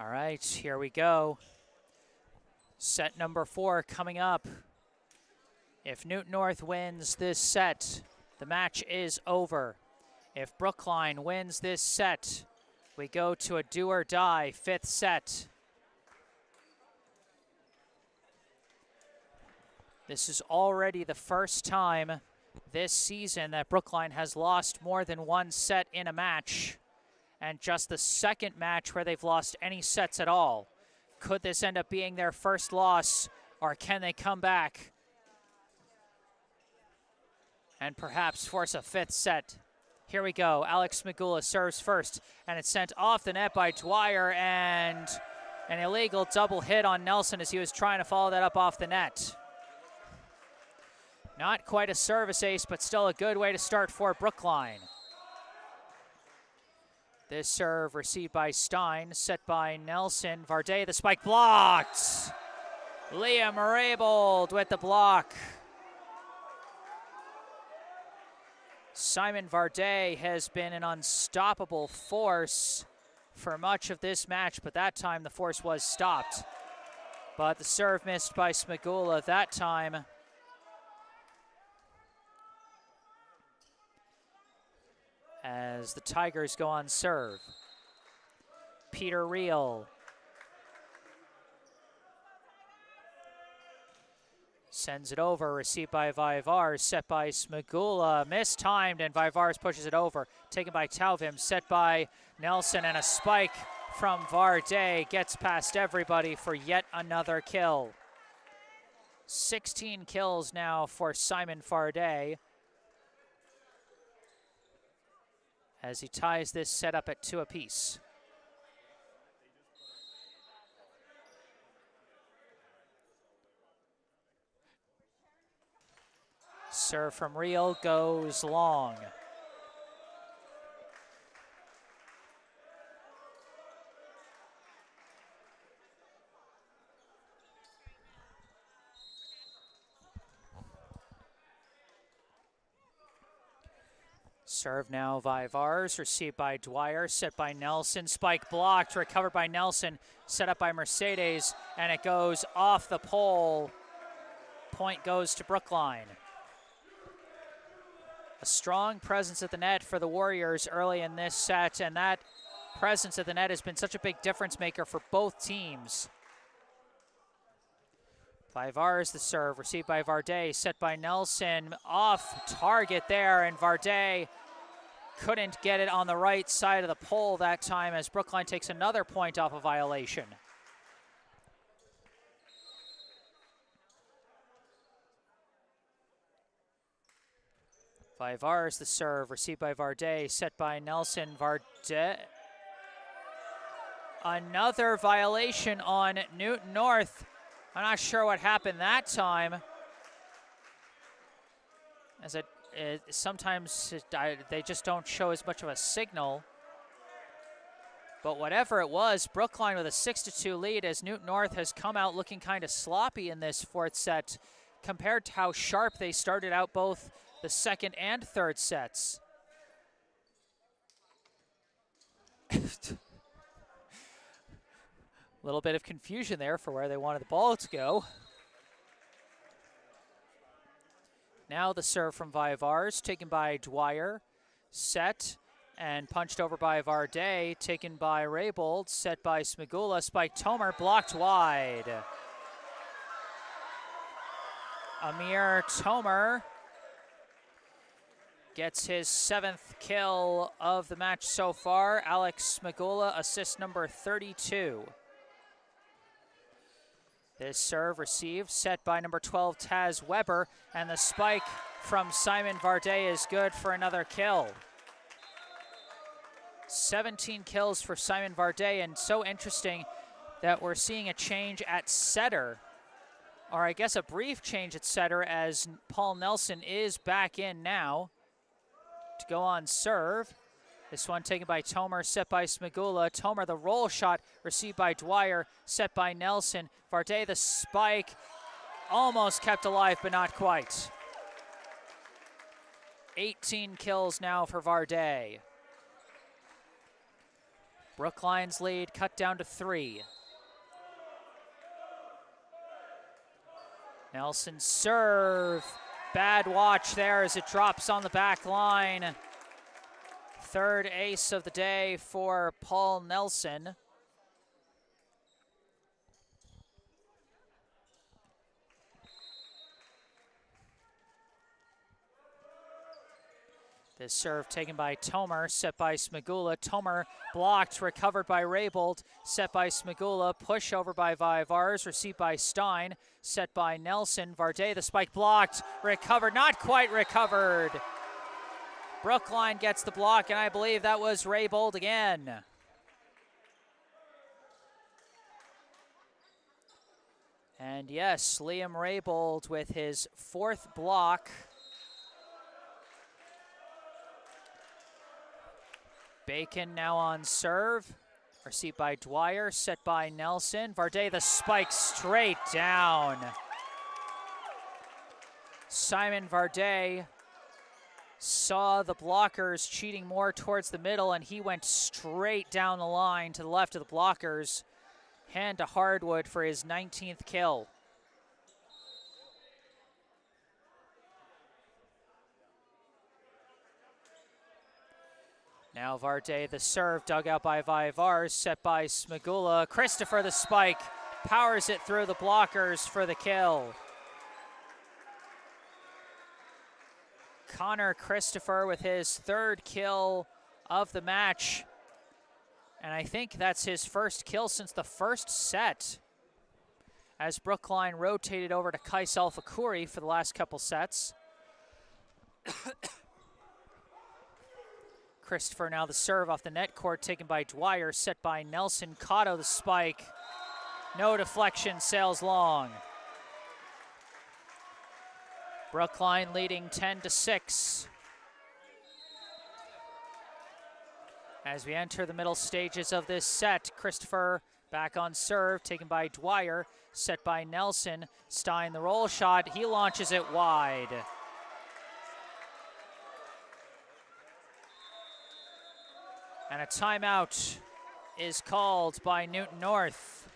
All right, here we go. Set number 4 coming up. If Newton North wins this set, the match is over. If Brookline wins this set, we go to a do-or-die fifth set. This is already the first time this season that Brookline has lost more than one set in a match, and just the second match where they've lost any sets at all. Could this end up being their first loss, or can they come back and perhaps force a fifth set? Here we go. Alex Smagula serves first, and it's sent off the net by Dwyer, and an illegal double hit on Nelson as he was trying to follow that up off the net. Not quite a service ace, but still a good way to start for Brookline. This serve received by Stein, set by Nelson. Varday, the spike blocked. Liam Raybould with the block. Simon Varday has been an unstoppable force for much of this match, but that time the force was stopped. But the serve missed by Smagula that time. As the Tigers go on serve. Peter Reel. Sends it over, received by Vaivars, set by Smagula, mistimed, and Vaivars pushes it over. Taken by Tauvim, set by Nelson, and a spike from Varday gets past everybody for yet another kill. 16 kills now for Simon Varday, as he ties this set up at 2 apiece. Serve from Reel goes long. Serve now Vaivars, received by Dwyer, set by Nelson, spike blocked, recovered by Nelson, set up by Mercedes, and it goes off the pole. Point goes to Brookline. A strong presence at the net for the Warriors early in this set, and that presence at the net has been such a big difference maker for both teams. Vaivars the serve, received by Varday, set by Nelson, off target there, and Varday couldn't get it on the right side of the pole that time as Brookline takes another point off a violation. Vaivars the serve, received by Varday, set by Nelson. Varday. Another violation on Newton North. I'm not sure what happened that time, as sometimes they just don't show as much of a signal. But whatever it was, Brookline with a 6-2 lead as Newton North has come out looking kind of sloppy in this fourth set compared to how sharp they started out both the second and third sets. A little bit of confusion there for where they wanted the ball to go. Now the serve from Vaivars, taken by Dwyer, set and punched over by Varday, taken by Raybould, set by Smagula, spike Tomer, blocked wide. Amir Tomer gets his 7th kill of the match so far. Alex Smagula, assist number 32. This serve received, set by number 12, Taz Weber, and the spike from Simon Varday is good for another kill. 17 kills for Simon Varday, and so interesting that we're seeing a change at setter, or I guess a brief change at setter, as Paul Nelson is back in now to go on serve. This one taken by Tomer, set by Smagula. Tomer, the roll shot, received by Dwyer, set by Nelson. Varday, the spike, almost kept alive, but not quite. 18 kills now for Varday. Brookline's lead cut down to 3. Nelson serve. Bad watch there as it drops on the back line. Third ace of the day for Paul Nelson. This serve taken by Tomer, set by Smagula. Tomer blocked, recovered by Raybold, set by Smagula. Push over by Vivars, received by Stein, set by Nelson. Varday, the spike blocked, recovered, not quite recovered. Brookline gets the block, and I believe that was Raybold again. And yes, Liam Raybold with his 4th block. Bacon now on serve. Received by Dwyer, set by Nelson. Varday, the spike straight down. Simon Varday saw the blockers cheating more towards the middle, and he went straight down the line to the left of the blockers. Hand to Hardwood for his 19th kill. Now Varday, the serve, dug out by Vivars, set by Smagula. Christopher, the spike, powers it through the blockers for the kill. Connor Christopher with his 3rd kill of the match. And I think that's his 1st kill since the 1st set, as Brookline rotated over to Kais Alfakuri for the last couple sets. Christopher now the serve off the net court, taken by Dwyer, set by Nelson. Cotto the spike. No deflection, sails long. Brookline leading 10-6. As we enter the middle stages of this set, Christopher back on serve, taken by Dwyer, set by Nelson. Stein the roll shot, he launches it wide. And a timeout is called by Newton North.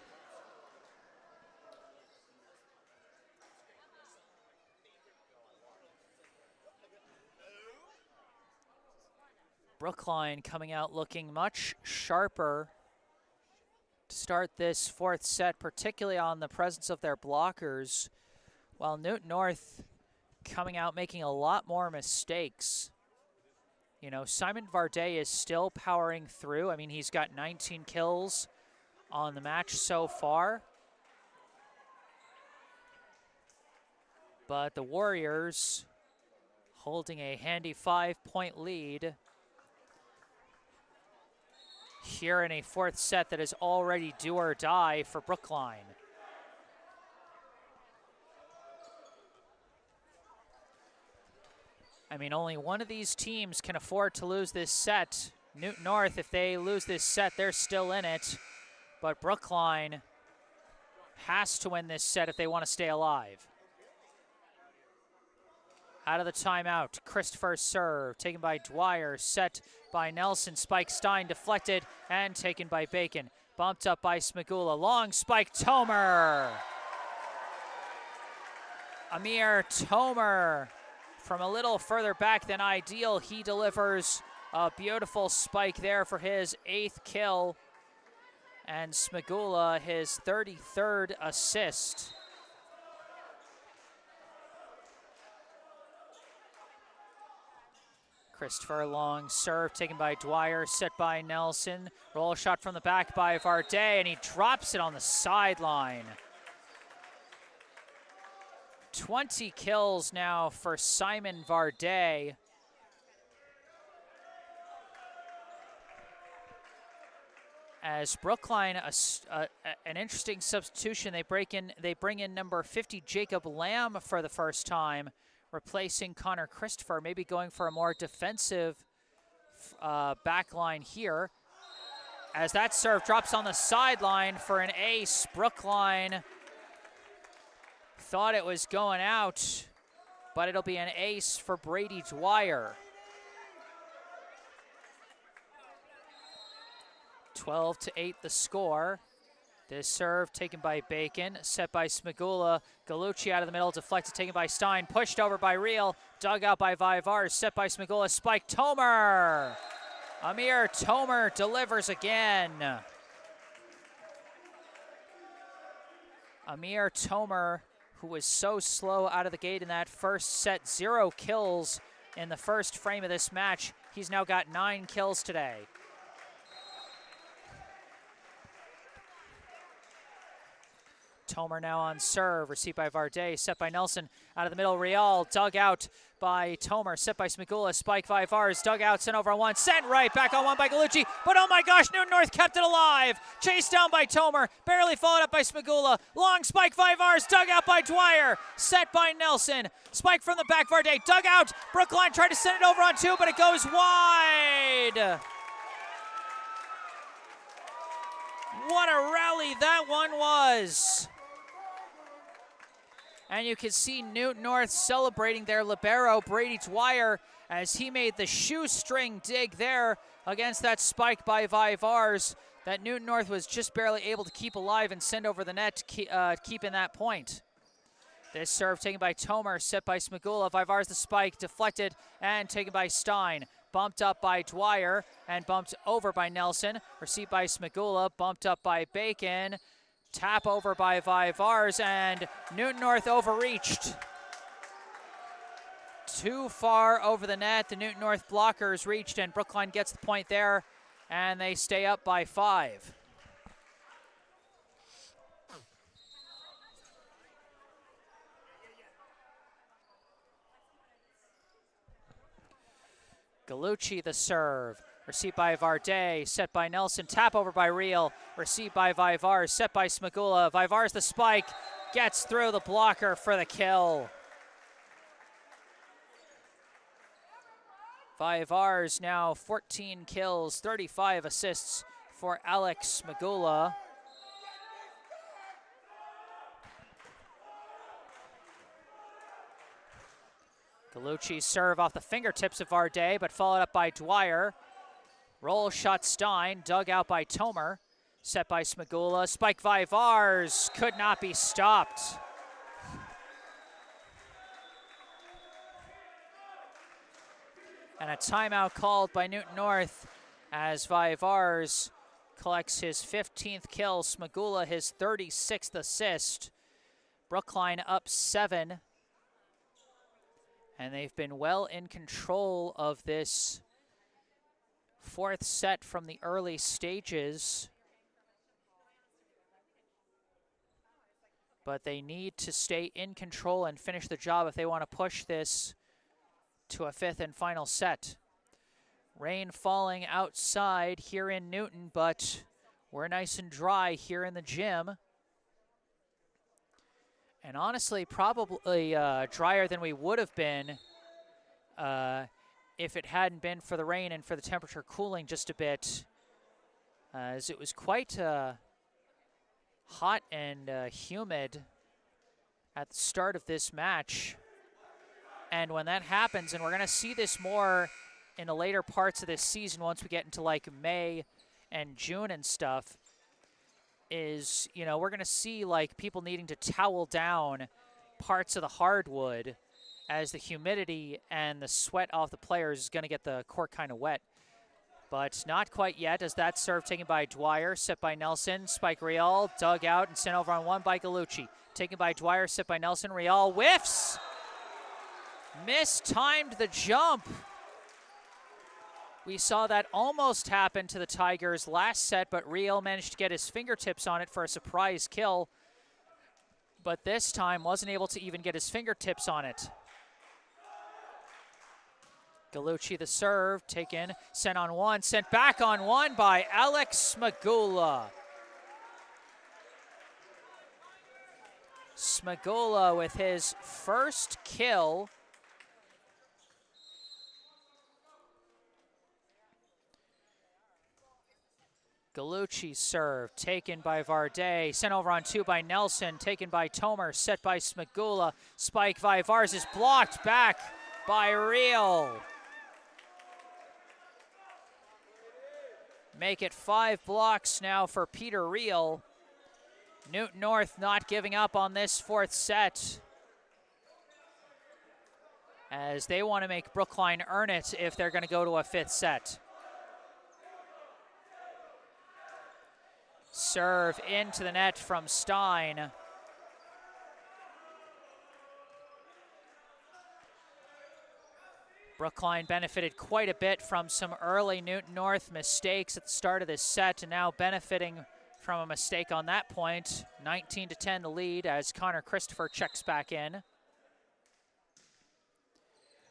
Brookline coming out looking much sharper to start this 4th set, particularly on the presence of their blockers, while Newton North coming out making a lot more mistakes. You know, Simon Varday is still powering through. I mean, he's got 19 kills on the match so far. But the Warriors holding a handy 5-point lead here in a 4th set that is already do or die for Brookline. I mean, only one of these teams can afford to lose this set. Newton North, if they lose this set, they're still in it. But Brookline has to win this set if they want to stay alive. Out of the timeout, Christopher serve, taken by Dwyer, set by Nelson. Spike Stein deflected and taken by Bacon. Bumped up by Smagula. Long spike, Tomer. Amir Tomer, from a little further back than ideal, he delivers a beautiful spike there for his 8th kill. And Smagula, his 33rd assist. Christopher long serve taken by Dwyer, set by Nelson. Roll shot from the back by Varday, and he drops it on the sideline. 20 kills now for Simon Varday. As Brookline, an interesting substitution. They bring in number 50 Jacob Lamb for the first time, replacing Connor Christopher, maybe going for a more defensive back line here. As that serve drops on the sideline for an ace, Brookline thought it was going out, but it'll be an ace for Brady Dwyer. 12-8 the score. This serve taken by Bacon, set by Smagula. Gallucci out of the middle, deflected, taken by Stein, pushed over by Reel, dug out by Vivars, set by Smagula, spike Tomer. Amir Tomer delivers again. Amir Tomer, who was so slow out of the gate in that first set, 0 kills in the first frame of this match. He's now got 9 kills today. Tomer now on serve, received by Varday, set by Nelson, out of the middle, Rial, dug out by Tomer, set by Smagula, spike Vivars, dug out, sent over on one, sent right, back on one by Galucci, but oh my gosh, Newton North kept it alive, chased down by Tomer, barely followed up by Smagula, long spike Vivars, dug out by Dwyer, set by Nelson, spike from the back, Varday, dug out, Brookline tried to send it over on 2, but it goes wide. What a rally that one was. And you can see Newton North celebrating their libero, Brady Dwyer, as he made the shoestring dig there against that spike by Vivars that Newton North was just barely able to keep alive and send over the net, keeping that point. This serve taken by Tomer, set by Smagula. Vivars the spike, deflected and taken by Stein. Bumped up by Dwyer and bumped over by Nelson. Received by Smagula, bumped up by Bacon. Tap over by Vivars, and Newton North overreached. Too far over the net. The Newton North blockers reached, and Brookline gets the point there, and they stay up by 5. Galucci the serve. Received by Varday, set by Nelson, tap over by Rial, received by Vivars, set by Smagula. Vivars the spike, gets through the blocker for the kill. Vivars now 14 kills, 35 assists for Alex Smagula. Galucci serve off the fingertips of Varday, but followed up by Dwyer. Roll shot Stein, dug out by Tomer, set by Smagula. Spike Vivars could not be stopped. And a timeout called by Newton North as Vivars collects his 15th kill. Smagula his 36th assist. Brookline up 7. And they've been well in control of this 4th set from the early stages. But they need to stay in control and finish the job if they want to push this to a 5th and final set. Rain falling outside here in Newton, but we're nice and dry here in the gym. And honestly, probably drier than we would have been if it hadn't been for the rain and for the temperature cooling just a bit, as it was quite hot and humid at the start of this match. And when that happens, and we're going to see this more in the later parts of this season once we get into like May and June and stuff, is, you know, we're going to see like people needing to towel down parts of the hardwood as the humidity and the sweat off the players is going to get the court kind of wet. But not quite yet, as that serve taken by Dwyer, set by Nelson. Spike Rial, dug out and sent over on one by Galucci. Taken by Dwyer, set by Nelson. Rial whiffs! Mistimed the jump. We saw that almost happen to the Tigers last set, but Rial managed to get his fingertips on it for a surprise kill. But this time wasn't able to even get his fingertips on it. Galucci the serve, taken, sent on one, sent back on one by Alex Smagula. Smagula with his first kill. Galucci serve, taken by Varday, sent over on 2 by Nelson, taken by Tomer, set by Smagula. Spike Vivars is blocked back by Rial. Make it 5 blocks now for Peter Rial. Newton North not giving up on this 4th set, as they want to make Brookline earn it if they're going to go to a 5th set. Serve into the net from Stein. Brookline benefited quite a bit from some early Newton North mistakes at the start of this set, and now benefiting from a mistake on that point. 19-10 the lead as Connor Christopher checks back in.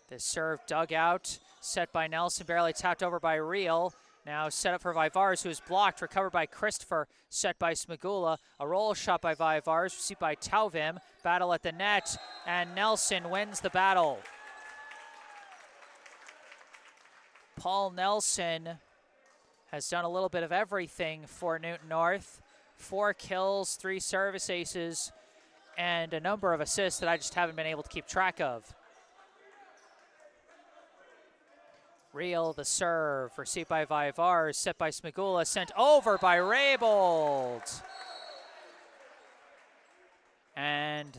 This serve dug out, set by Nelson, barely tapped over by Reel. Now set up for Vivars, who is blocked, recovered by Christopher, set by Smagula. A roll shot by Vivars, received by Tauvim. Battle at the net, and Nelson wins the battle. Paul Nelson has done a little bit of everything for Newton North. 4 kills, 3 service aces, and a number of assists that I just haven't been able to keep track of. Reel the serve, received by Vivars, set by Smagula, sent over by Raybold. And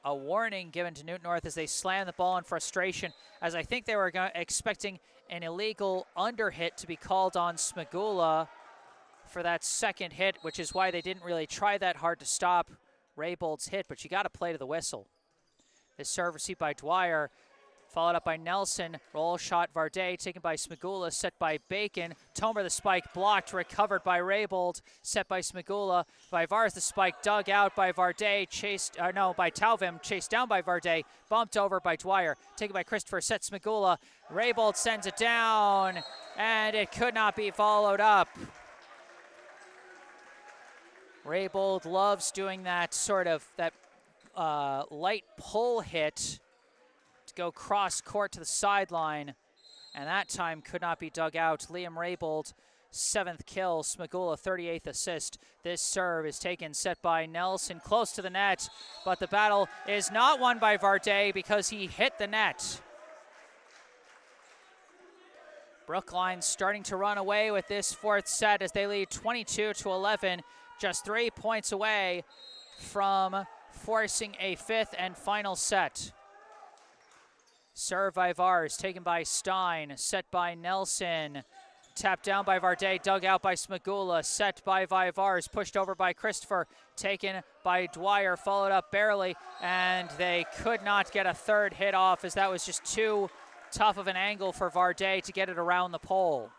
a warning given to Newton North as they slam the ball in frustration, as I think they were expecting an illegal underhit to be called on Smagula for that second hit, which is why they didn't really try that hard to stop Raybold's hit, but you got to play to the whistle. This serve received by Dwyer, followed up by Nelson. Roll shot Varday, taken by Smagula, set by Bacon. Tomer the spike blocked, recovered by Raybold, set by Smagula. Vivars the spike dug out by Varday, by Tauvim, chased down by Varday, bumped over by Dwyer, taken by Christopher, set Smagula. Raybold sends it down, and it could not be followed up. Raybold loves doing that sort of light pull hit to go cross court to the sideline, and that time could not be dug out. Liam Raybold, 7th kill, Smagula 38th assist. This serve is taken, set by Nelson, close to the net, but the battle is not won by Varday because he hit the net. Brookline starting to run away with this 4th set as they lead 22-11, just 3 points away from forcing a 5th and final set. Serve Vivars, taken by Stein, set by Nelson. Tapped down by Varday, dug out by Smagula, set by Vivars, pushed over by Christopher, taken by Dwyer, followed up barely, and they could not get a 3rd hit off as that was just too tough of an angle for Varday to get it around the pole.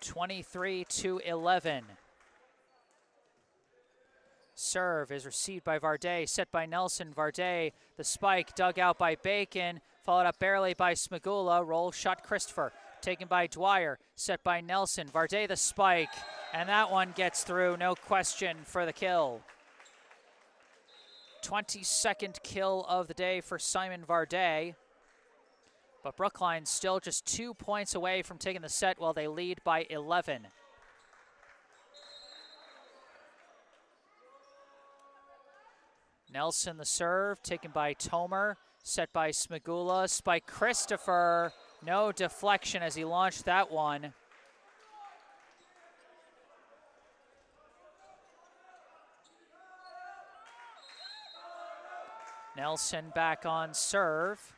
(23-11). Serve is received by Varday, set by Nelson. Varday, the spike dug out by Bacon, followed up barely by Smagula. Roll shot Christopher, taken by Dwyer, set by Nelson. Varday the spike, and that one gets through, no question for the kill. 22nd kill of the day for Simon Varday. But Brookline still just 2 points away from taking the set while they lead by 11. Nelson the serve, taken by Tomer, set by Smagula, spike Christopher, no deflection as he launched that one. Nelson back on serve.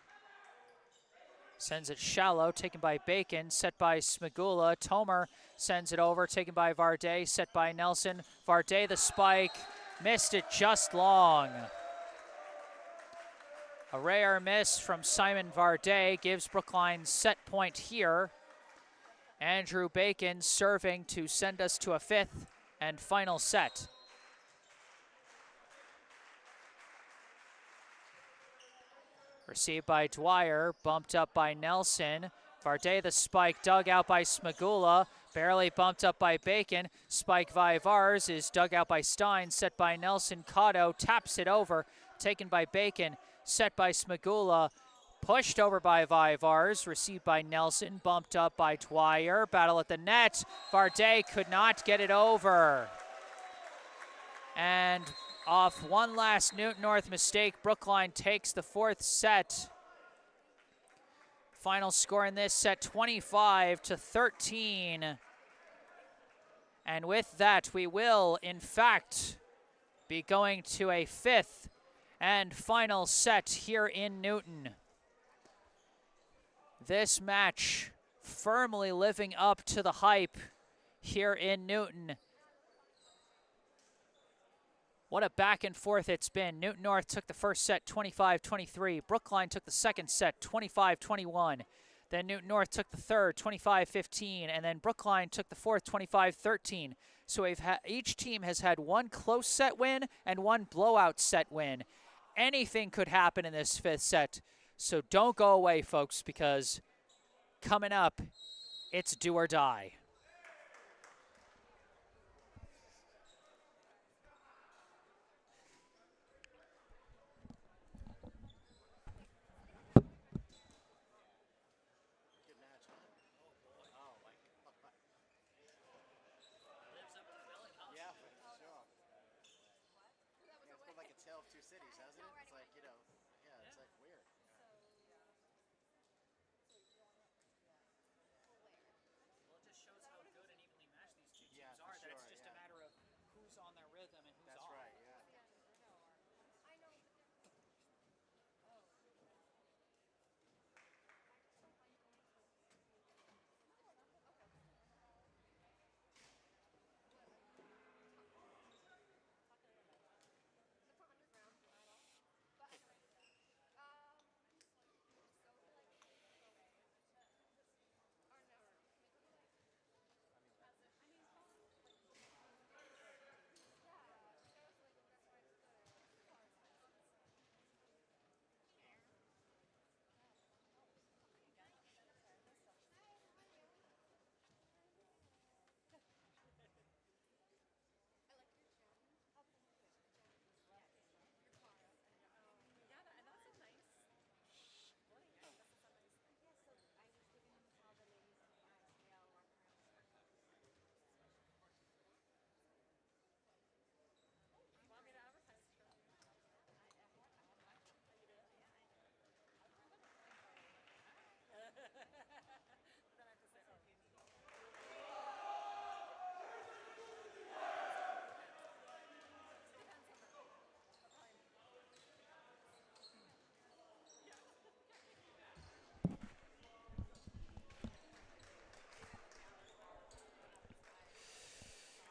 Sends it shallow, taken by Bacon, set by Smagula. Tomer sends it over, taken by Varday, set by Nelson. Varday the spike, missed it just long. A rare miss from Simon Varday gives Brookline set point here. Andrew Bacon serving to send us to a 5th and final set. Received by Dwyer, bumped up by Nelson. Varday the spike, dug out by Smagula, barely bumped up by Bacon. Spike Vivars is dug out by Stein, set by Nelson. Cotto taps it over, taken by Bacon, set by Smagula, pushed over by Vivars, received by Nelson, bumped up by Dwyer. Battle at the net, Varday could not get it over. And off one last Newton North mistake, Brookline takes the 4th set. Final score in this set, 25-13. And with that, we will, in fact, be going to a 5th and final set here in Newton. This match firmly living up to the hype here in Newton. What a back and forth it's been. Newton North took the first set 25-23. Brookline took the second set 25-21. Then Newton North took the third 25-15. And then Brookline took the fourth 25-13. So each team has had one close set win and one blowout set win. Anything could happen in this fifth set. So don't go away, folks, because coming up, it's do or die.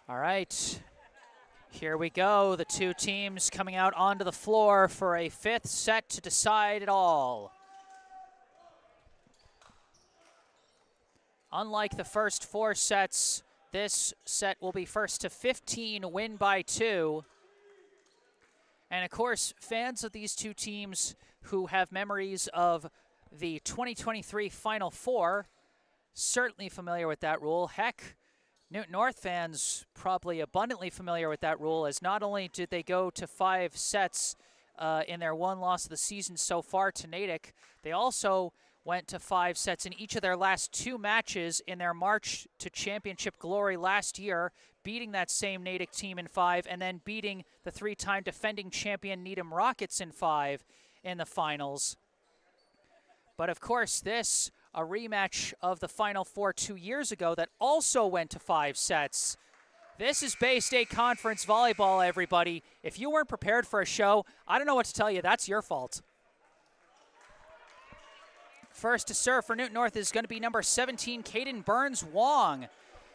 All right, here we go. The two teams coming out onto the floor for a fifth set to decide it all. Unlike the first four sets, this set will be first to 15, win by 2. And of course, fans of these two teams who have memories of the 2023 Final Four, certainly familiar with that rule. Heck, Newton North fans probably abundantly familiar with that rule, as not only did they go to 5 sets in their one loss of the season so far to Natick, they also went to 5 sets in each of their last 2 matches in their march to championship glory last year, beating that same Natick team in 5 and then beating the 3-time defending champion Needham Rockets in 5 in the finals. But of course, this a rematch of the Final Four 2 years ago that also went to 5 sets. This is Bay State Conference volleyball, everybody. If you weren't prepared for a show, I don't know what to tell you. That's your fault. First to serve for Newton North is going to be number 17, Caden Burns-Wong,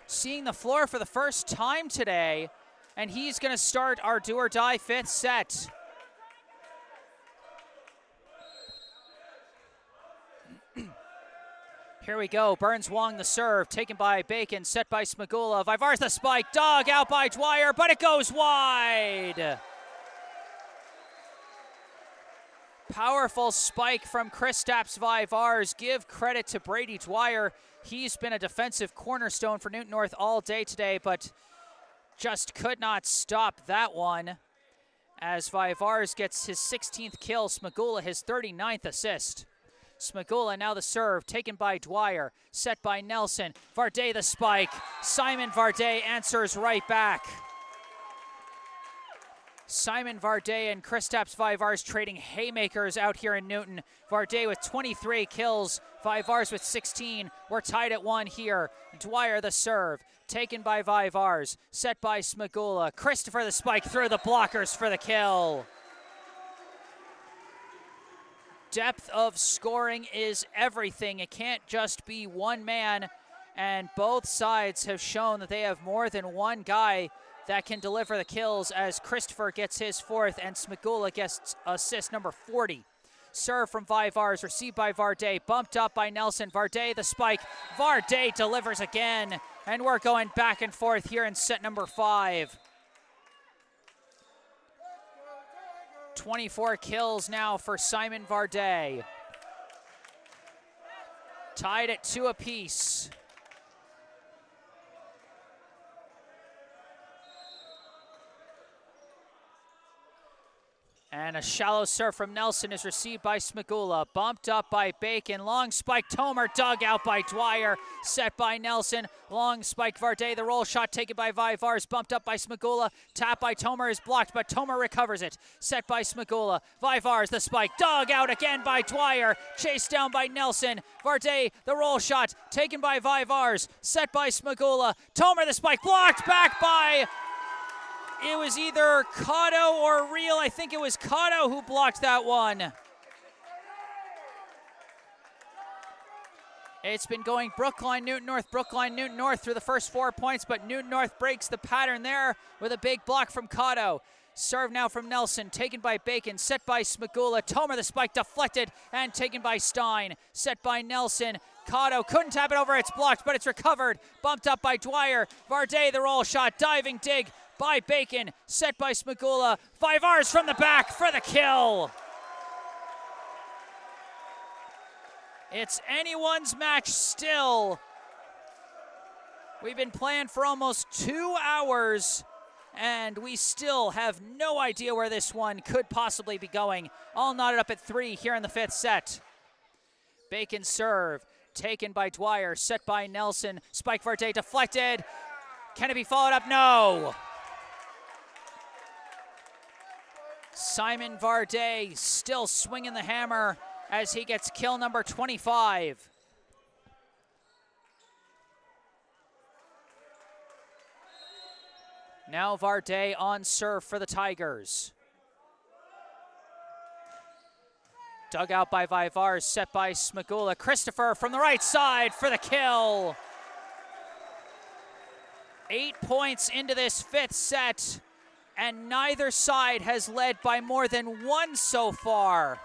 seeing the floor for the first time today, and he's going to start our do-or-die fifth set. Here we go, Burns-Wong the serve, taken by Bacon, set by Smagula. Vivars the spike, dug out by Dwyer, but it goes wide. Powerful spike from Kristaps Vivars. Give credit to Brady Dwyer. He's been a defensive cornerstone for Newton North all day today, but just could not stop that one as Vivars gets his 16th kill, Smagula his 39th assist. Smagula now the serve, taken by Dwyer, set by Nelson. Varday the spike. Simon Varday answers right back. Simon Varday and Kristaps Vivars trading haymakers out here in Newton. Varday with 23 kills, Vivars with 16. We're tied at 1 here. Dwyer the serve, taken by Vivars, set by Smagula. Christopher the spike through the blockers for the kill. Depth of scoring is everything. It can't just be one man, and both sides have shown that they have more than one guy that can deliver the kills as Christopher gets his 4th and Smagula gets assist number 40. Serve from Vivars, received by Varday, bumped up by Nelson. Varday the spike. Varday delivers again, and we're going back and forth here in set number 5. 24 kills now for Simon Varday. Tied at 2 apiece. And a shallow serve from Nelson is received by Smagula. Bumped up by Bacon. Long spike, Tomer dug out by Dwyer. Set by Nelson. Long spike, Varday. The roll shot taken by Vivars. Bumped up by Smagula. Tap by Tomer is blocked, but Tomer recovers it. Set by Smagula. Vivars, the spike. Dug out again by Dwyer. Chased down by Nelson. Varday, the roll shot taken by Vivars. Set by Smagula. Tomer, the spike. Blocked back by... It was either Cotto or Real. I think it was Cotto who blocked that one. It's been going Brookline, Newton North, Brookline, Newton North through the first 4 points, but Newton North breaks the pattern there with a big block from Cotto. Serve now from Nelson, taken by Bacon, set by Smagula. Tomer the spike deflected and taken by Stein. Set by Nelson. Cotto couldn't tap it over, it's blocked, but it's recovered. Bumped up by Dwyer. Varday the roll shot, diving dig by Bacon, set by Smagula. Vivars from the back for the kill. It's anyone's match still. We've been playing for almost 2 hours, and we still have no idea where this one could possibly be going. All knotted up at 3 here in the 5th set. Bacon serve, taken by Dwyer, set by Nelson. Spike Varday deflected. Can it be followed up? No. Simon Varday still swinging the hammer as he gets kill number 25. Now Varday on serve for the Tigers. Dug out by Vivars, set by Smagula. Christopher from the right side for the kill. 8 points into this 5th set, and neither side has led by more than 1 so far.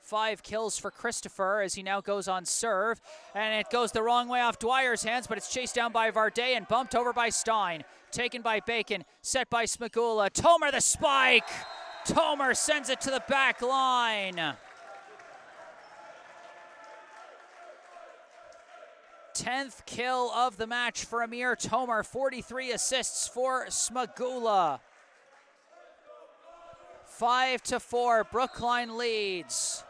Five kills for Christopher as he now goes on serve, and it goes the wrong way off Dwyer's hands, but it's chased down by Varday and bumped over by Stein. Taken by Bacon, set by Smagula. Tomer the spike! Tomer sends it to the back line. 10th kill of the match for Amir Tomer, 43 assists for Smagula. 5-4, Brookline leads.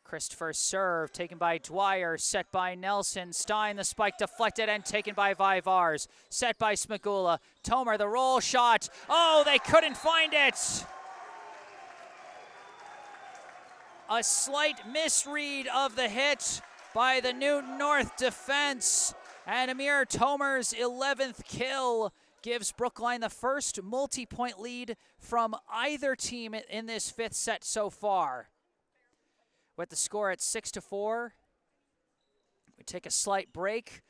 Christopher serve, taken by Dwyer, set by Nelson. Stein, the spike deflected and taken by Vivars. Set by Smagula. Tomer, the roll shot. Oh, they couldn't find it. A slight misread of the hit by the Newton North defense. And Amir Tomer's 11th kill gives Brookline the first multi-point lead from either team in this 5th set so far. With the score at 6-4, we take a slight break.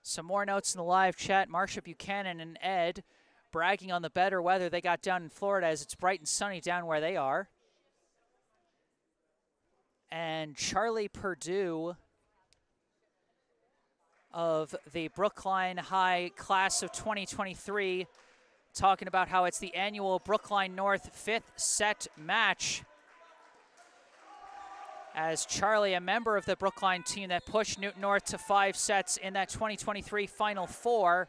Some more notes in the live chat. Marsha Buchanan and Ed bragging on the better weather they got down in Florida as it's bright and sunny down where they are. And Charlie Purdue of the Brookline High class of 2023 talking about how it's the annual Brookline North 5th set match. As Charlie, a member of the Brookline team that pushed Newton North to 5 sets in that 2023 Final Four.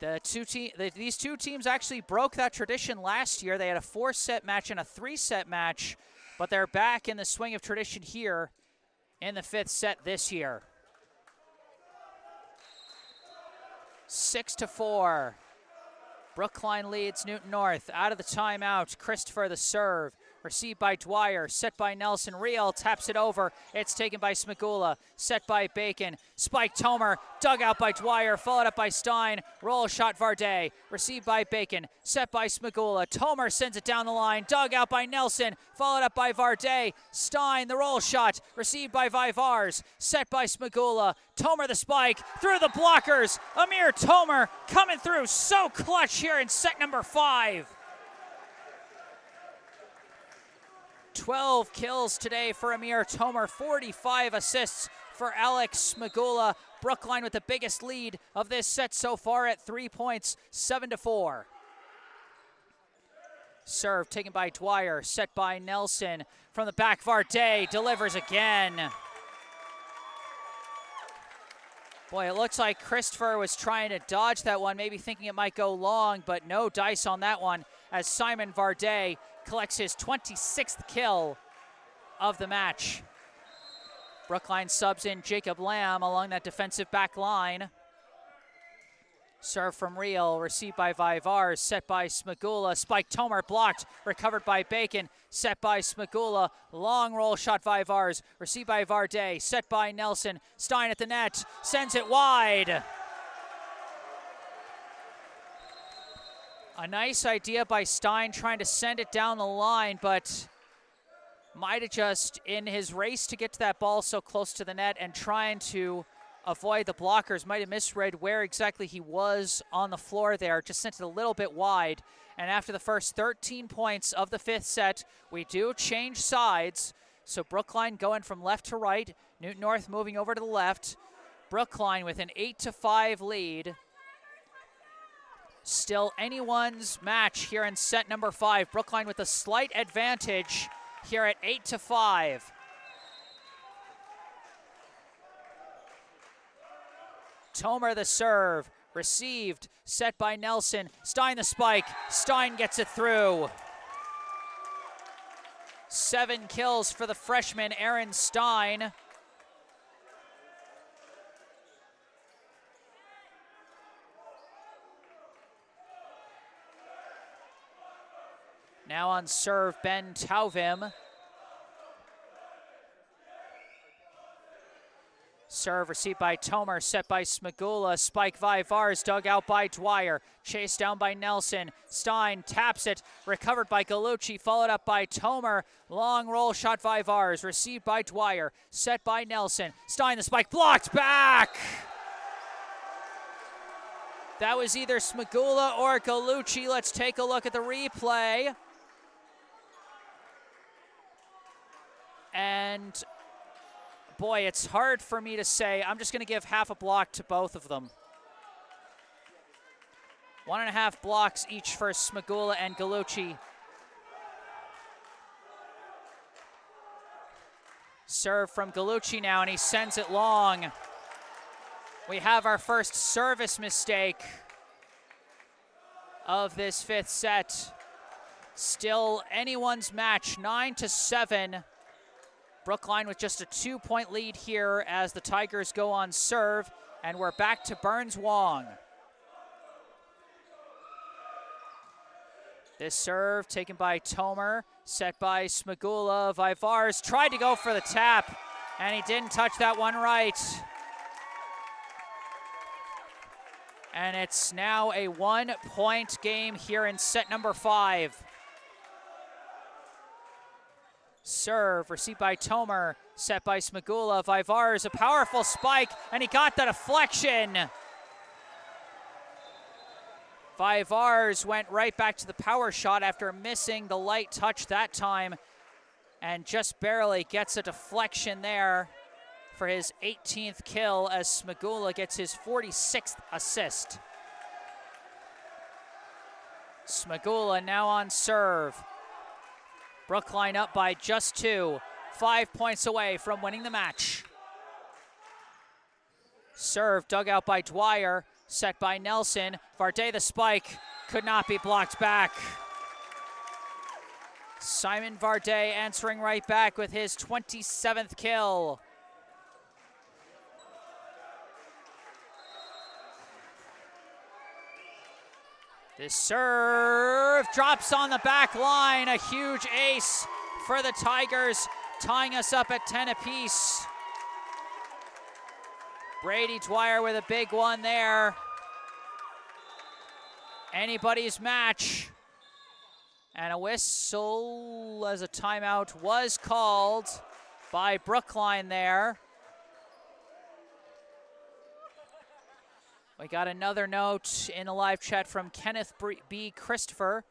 These two teams actually broke that tradition last year. They had a 4-set match and a 3-set match, but they're back in the swing of tradition here in the 5th set this year. 6-4. Brookline leads Newton North. Out of the timeout, Christopher the serve. Received by Dwyer, set by Nelson. Real taps it over. It's taken by Smagula, set by Bacon. Spike Tomer, dug out by Dwyer, followed up by Stein. Roll shot Varday, received by Bacon, set by Smagula. Tomer sends it down the line, dug out by Nelson, followed up by Varday. Stein, the roll shot, received by Vivars, set by Smagula. Tomer the spike, through the blockers. Amir Tomer coming through so clutch here in set number 5. 12 kills today for Amir Tomer, 45 assists for Alex Smagula. Brookline with the biggest lead of this set so far at 3 points, 7-4. Serve taken by Dwyer, set by Nelson. From the back, Varday delivers again. Boy, it looks like Christopher was trying to dodge that one, maybe thinking it might go long, but no dice on that one as Simon Varday collects his 26th kill of the match. Brookline subs in Jacob Lamb along that defensive back line. Serve from Real, received by Vivars, set by Smagula. Spike Tomer blocked, recovered by Bacon, set by Smagula. Long roll shot Vivars, received by Varday, set by Nelson. Stein at the net, sends it wide. A nice idea by Stein trying to send it down the line, but might have just, in his race to get to that ball so close to the net and trying to avoid the blockers, might have misread where exactly he was on the floor there, just sent it a little bit wide. And after the first 13 points of the 5th set, we do change sides. So Brookline going from left to right, Newton North moving over to the left. Brookline with an 8-5 lead. Still anyone's match here in set number 5. Brookline with a slight advantage here at 8-5. Tomer the serve, received, set by Nelson. Stein the spike, Stein gets it through. 7 kills for the freshman Aaron Stein. Now on serve, Ben Tauvim. Serve received by Tomer, set by Smagula. Spike Vivars, dug out by Dwyer. Chased down by Nelson. Stein taps it, recovered by Gallucci, followed up by Tomer. Long roll shot Vivars, received by Dwyer, set by Nelson. Stein the spike, blocked back! That was either Smagula or Gallucci. Let's take a look at the replay. And boy, it's hard for me to say. I'm just going to give half a block to both of them. 1.5 blocks each for Smagula and Gallucci. Serve from Gallucci now, and he sends it long. We have our first service mistake of this 5th set. Still anyone's match, 9-7. Brookline with just a 2-point lead here as the Tigers go on serve, and we're back to Burns-Wong. This serve taken by Tomer, set by Smagula. Vivars tried to go for the tap, and he didn't touch that one right. And it's now a 1-point game here in set number 5. Serve, received by Tomer, set by Smagula. Vivars, a powerful spike, and he got the deflection. Vivars went right back to the power shot after missing the light touch that time, and just barely gets a deflection there for his 18th kill as Smagula gets his 46th assist. Smagula now on serve. Brookline up by just 2, 5 points away from winning the match. Serve dug out by Dwyer, set by Nelson. Varday the spike, could not be blocked back. Simon Varday answering right back with his 27th kill. This serve serve drops on the back line. A huge ace for the Tigers, tying us up at 10 apiece. Brady Dwyer with a big one there. Anybody's match. And a whistle as a timeout was called by Brookline there. We got another note in the live chat from Kenneth B. Christopher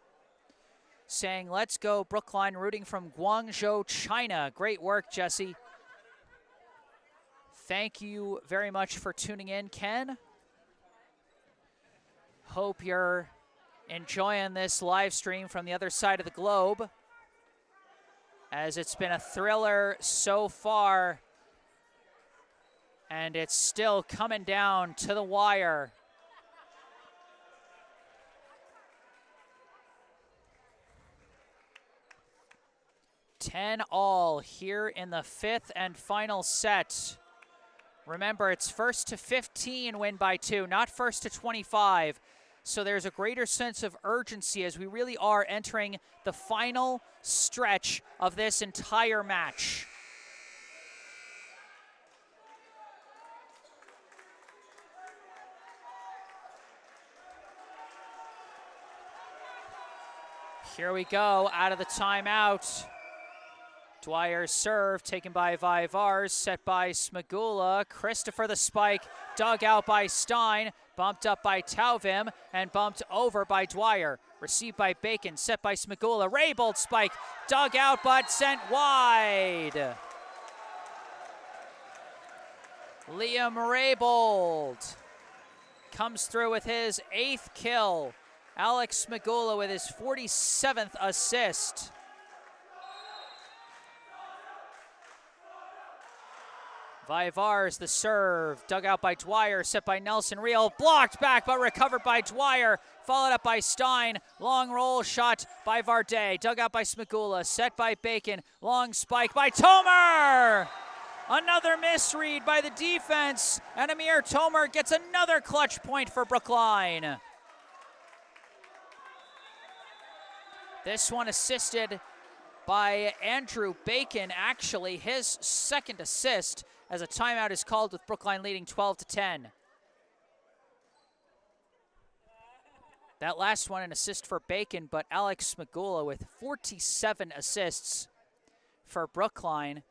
saying, let's go Brookline, rooting from Guangzhou, China. Great work, Jesse. Thank you very much for tuning in, Ken. Hope you're enjoying this live stream from the other side of the globe, as it's been a thriller so far, and it's still coming down to the wire. Ten all here in the fifth and final set. Remember, it's first to 15 win by 2, not first to 25. So there's a greater sense of urgency as we really are entering the final stretch of this entire match. Here we go, out of the timeout. Dwyer's serve taken by Vivars, set by Smagula. Christopher the spike, dug out by Stein, bumped up by Tauvim, and bumped over by Dwyer. Received by Bacon, set by Smagula. Raybold spike, dug out but sent wide. Liam Raybold comes through with his 8th kill. Alex Smagula with his 47th assist. Vivars the serve, dug out by Dwyer, set by Nelson Real, blocked back but recovered by Dwyer, followed up by Stein, long roll shot by Varday, dug out by Smagula, set by Bacon, long spike by Tomer! Another misread by the defense, and Amir Tomer gets another clutch point for Brookline. This one assisted by Andrew Bacon, actually his 2nd assist, as a timeout is called with Brookline leading 12-10. That last one an assist for Bacon, but Alex Smagula with 47 assists for Brookline.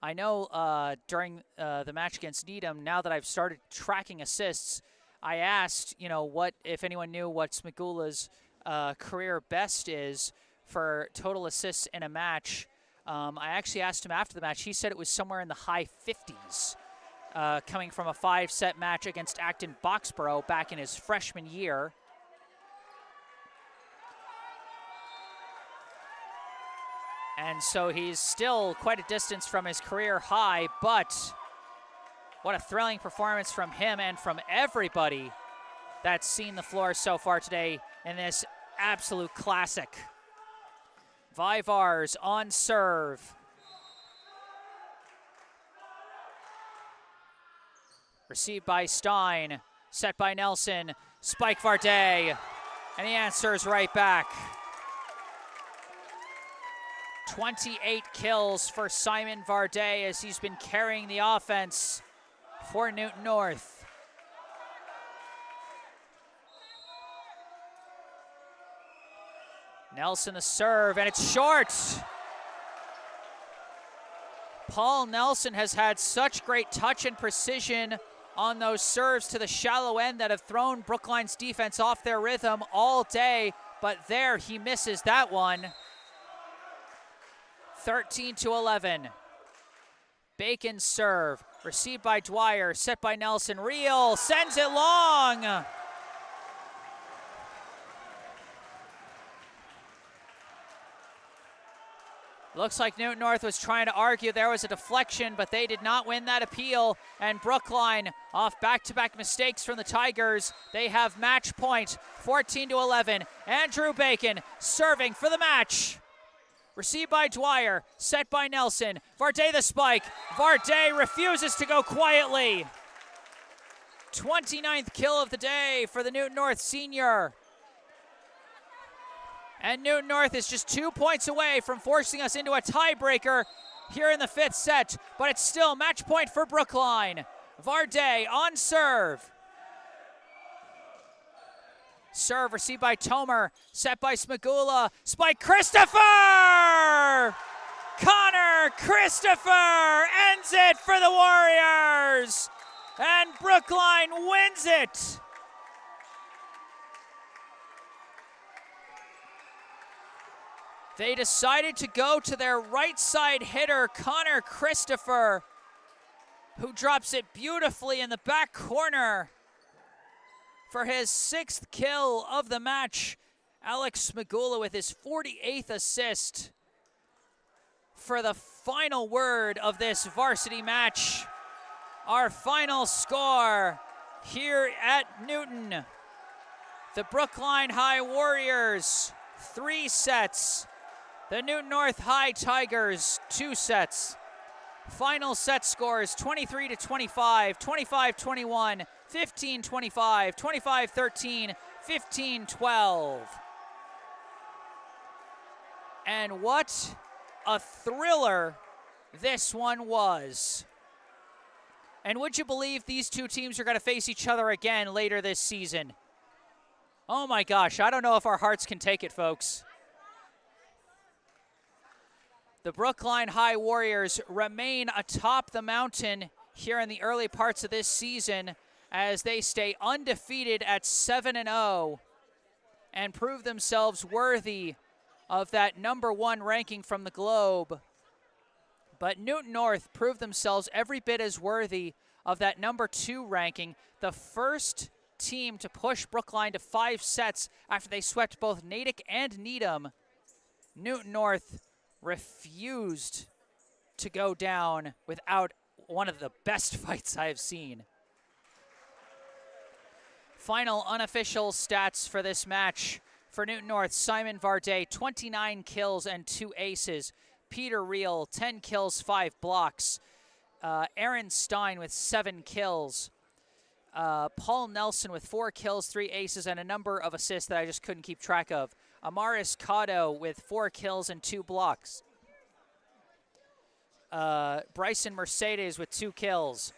I know during the match against Needham, now that I've started tracking assists, I asked, what if anyone knew what Smagula's career best is for total assists in a match. I actually asked him after the match. He said it was somewhere in the high 50s, coming from a 5-set match against Acton Boxborough back in his freshman year. And so he's still quite a distance from his career high, but what a thrilling performance from him and from everybody that's seen the floor so far today in this absolute classic. Vivars on serve. Received by Stein, set by Nelson, spike Varday, and he answers right back. 28 kills for Simon Varday as he's been carrying the offense for Newton North. Nelson the serve, and it's short. Paul Nelson has had such great touch and precision on those serves to the shallow end that have thrown Brookline's defense off their rhythm all day, but there he misses that one. 13-11. Bacon serve, received by Dwyer, set by Nelson. Real sends it long. Looks like Newton North was trying to argue there was a deflection, but they did not win that appeal. And Brookline, off back-to-back mistakes from the Tigers, they have match point, 14-11. Andrew Bacon serving for the match. Received by Dwyer, set by Nelson. Varday the spike. Varday refuses to go quietly. 29th kill of the day for the Newton North senior. And Newton North is just 2 points away from forcing us into a tiebreaker here in the 5th set, but it's still match point for Brookline. Varday on serve. Serve received by Tomer, set by Smagula, spike Christopher! Connor Christopher ends it for the Warriors, and Brookline wins it. They decided to go to their right side hitter, Connor Christopher, who drops it beautifully in the back corner for his 6th kill of the match. Alex Smagula with his 48th assist for the final word of this varsity match. Our final score here at Newton. The Brookline High Warriors, 3 sets. The Newton North High Tigers, 2 sets. Final set scores 23-25, 25-21, 15-25, 25-13, 15-12. And what a thriller this one was. And would you believe these two teams are going to face each other again later this season? Oh my gosh, I don't know if our hearts can take it, folks. The Brookline High Warriors remain atop the mountain here in the early parts of this season as they stay undefeated at 7-0 and prove themselves worthy of that #1 ranking from the Globe. But Newton North proved themselves every bit as worthy of that #2 ranking, the first team to push Brookline to 5 sets after they swept both Natick and Needham. Newton North refused to go down without one of the best fights I have seen. Final unofficial stats for this match. For Newton North, Simon Varday, 29 kills and 2 aces. Peter Reel, 10 kills, 5 blocks. Aaron Stein with 7 kills. Paul Nelson with 4 kills, 3 aces, and a number of assists that I just couldn't keep track of. Amaris Cotto with 4 kills and 2 blocks. Bryson Mercedes with 2 kills.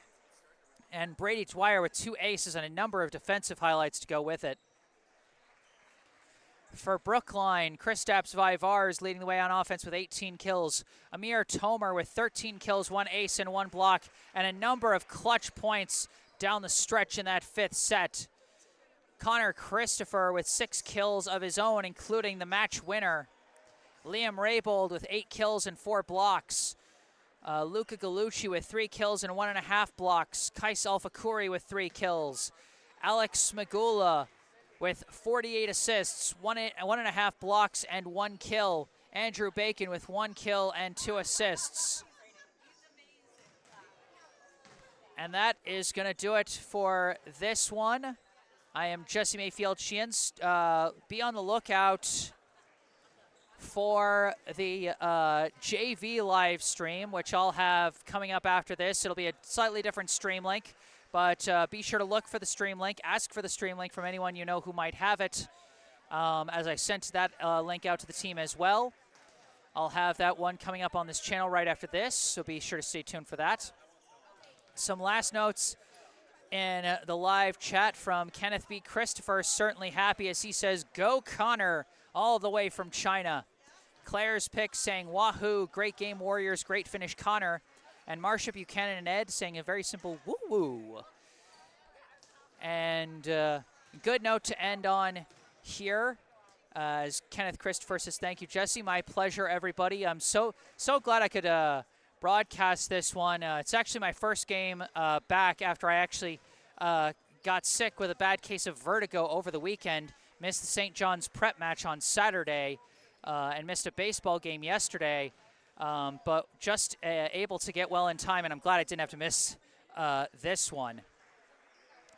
And Brady Dwyer with 2 aces and a number of defensive highlights to go with it. For Brookline, Kristaps Vivars leading the way on offense with 18 kills. Amir Tomer with 13 kills, 1 ace and 1 block, and a number of clutch points down the stretch in that 5th set. Connor Christopher with 6 kills of his own, including the match winner. Liam Raybold with 8 kills and 4 blocks. Luca Galucci with 3 kills and 1.5 blocks. Kais Alfakuri with 3 kills. Alex Smagula with 48 assists, 1.5 blocks and 1 kill. Andrew Bacon with 1 kill and 2 assists. And that is going to do it for this one. I am Jesse Mayfield-Sheehan. Be on the lookout for the JV live stream, which I'll have coming up after this. It'll be a slightly different stream link, but be sure to look for the stream link. Ask for the stream link from anyone you know who might have it, as I sent that link out to the team as well. I'll have that one coming up on this channel right after this, so be sure to stay tuned for that. Some last notes in the live chat from Kenneth B. Christopher, certainly happy as he says, "Go Connor," all the way from China. Claire's pick saying, "Wahoo, great game Warriors, great finish Connor." And Marsha Buchanan and Ed saying a very simple woo-woo. And good note to end on here. As Kenneth Christopher says, "Thank you, Jesse. My pleasure, everybody." I'm so glad I could broadcast this one. It's actually my first game back after I actually got sick with a bad case of vertigo over the weekend. Missed the St. John's prep match on Saturday and missed a baseball game yesterday, but just able to get well in time, and I'm glad I didn't have to miss this one.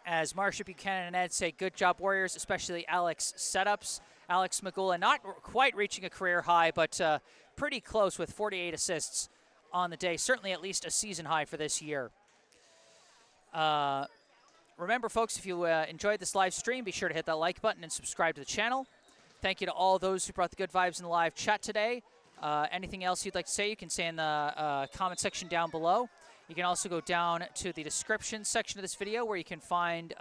As Marsha Buchanan and Ed say, "Good job, Warriors," especially Alex setups. Alex Magula not quite reaching a career high, but pretty close with 48 assists on the day. Certainly at least a season high for this year. Remember, folks, if you enjoyed this live stream, be sure to hit that like button and subscribe to the channel. Thank you to all those who brought the good vibes in the live chat today. Anything else you'd like to say, you can say in the comment section down below. You can also go down to the description section of this video where you can find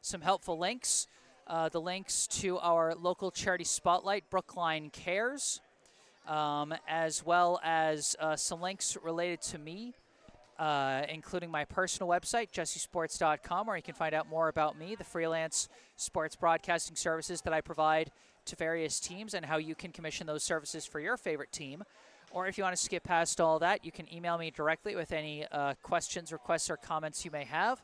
some helpful links. The links to our local charity spotlight, Brookline Cares, as well as some links related to me, including my personal website, jessesports.com, where you can find out more about me, the freelance sports broadcasting services that I provide to various teams, and how you can commission those services for your favorite team. Or if you want to skip past all that, you can email me directly with any questions, requests, or comments you may have.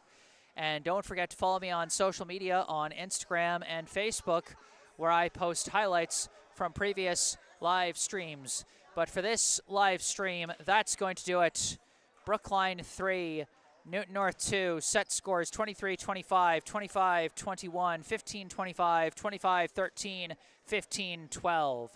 And don't forget to follow me on social media on Instagram and Facebook, where I post highlights from previous live streams. But for this live stream, that's going to do it. Brookline 3, Newton North 2, set scores 23-25, 25-21, 15-25, 25-13, 15-12.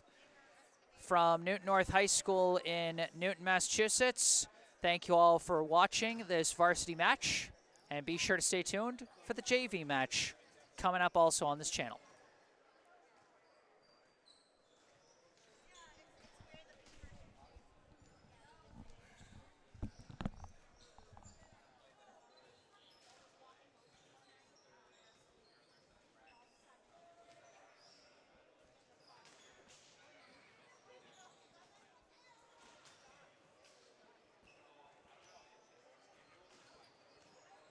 From Newton North High School in Newton, Massachusetts, thank you all for watching this varsity match, and be sure to stay tuned for the JV match coming up also on this channel.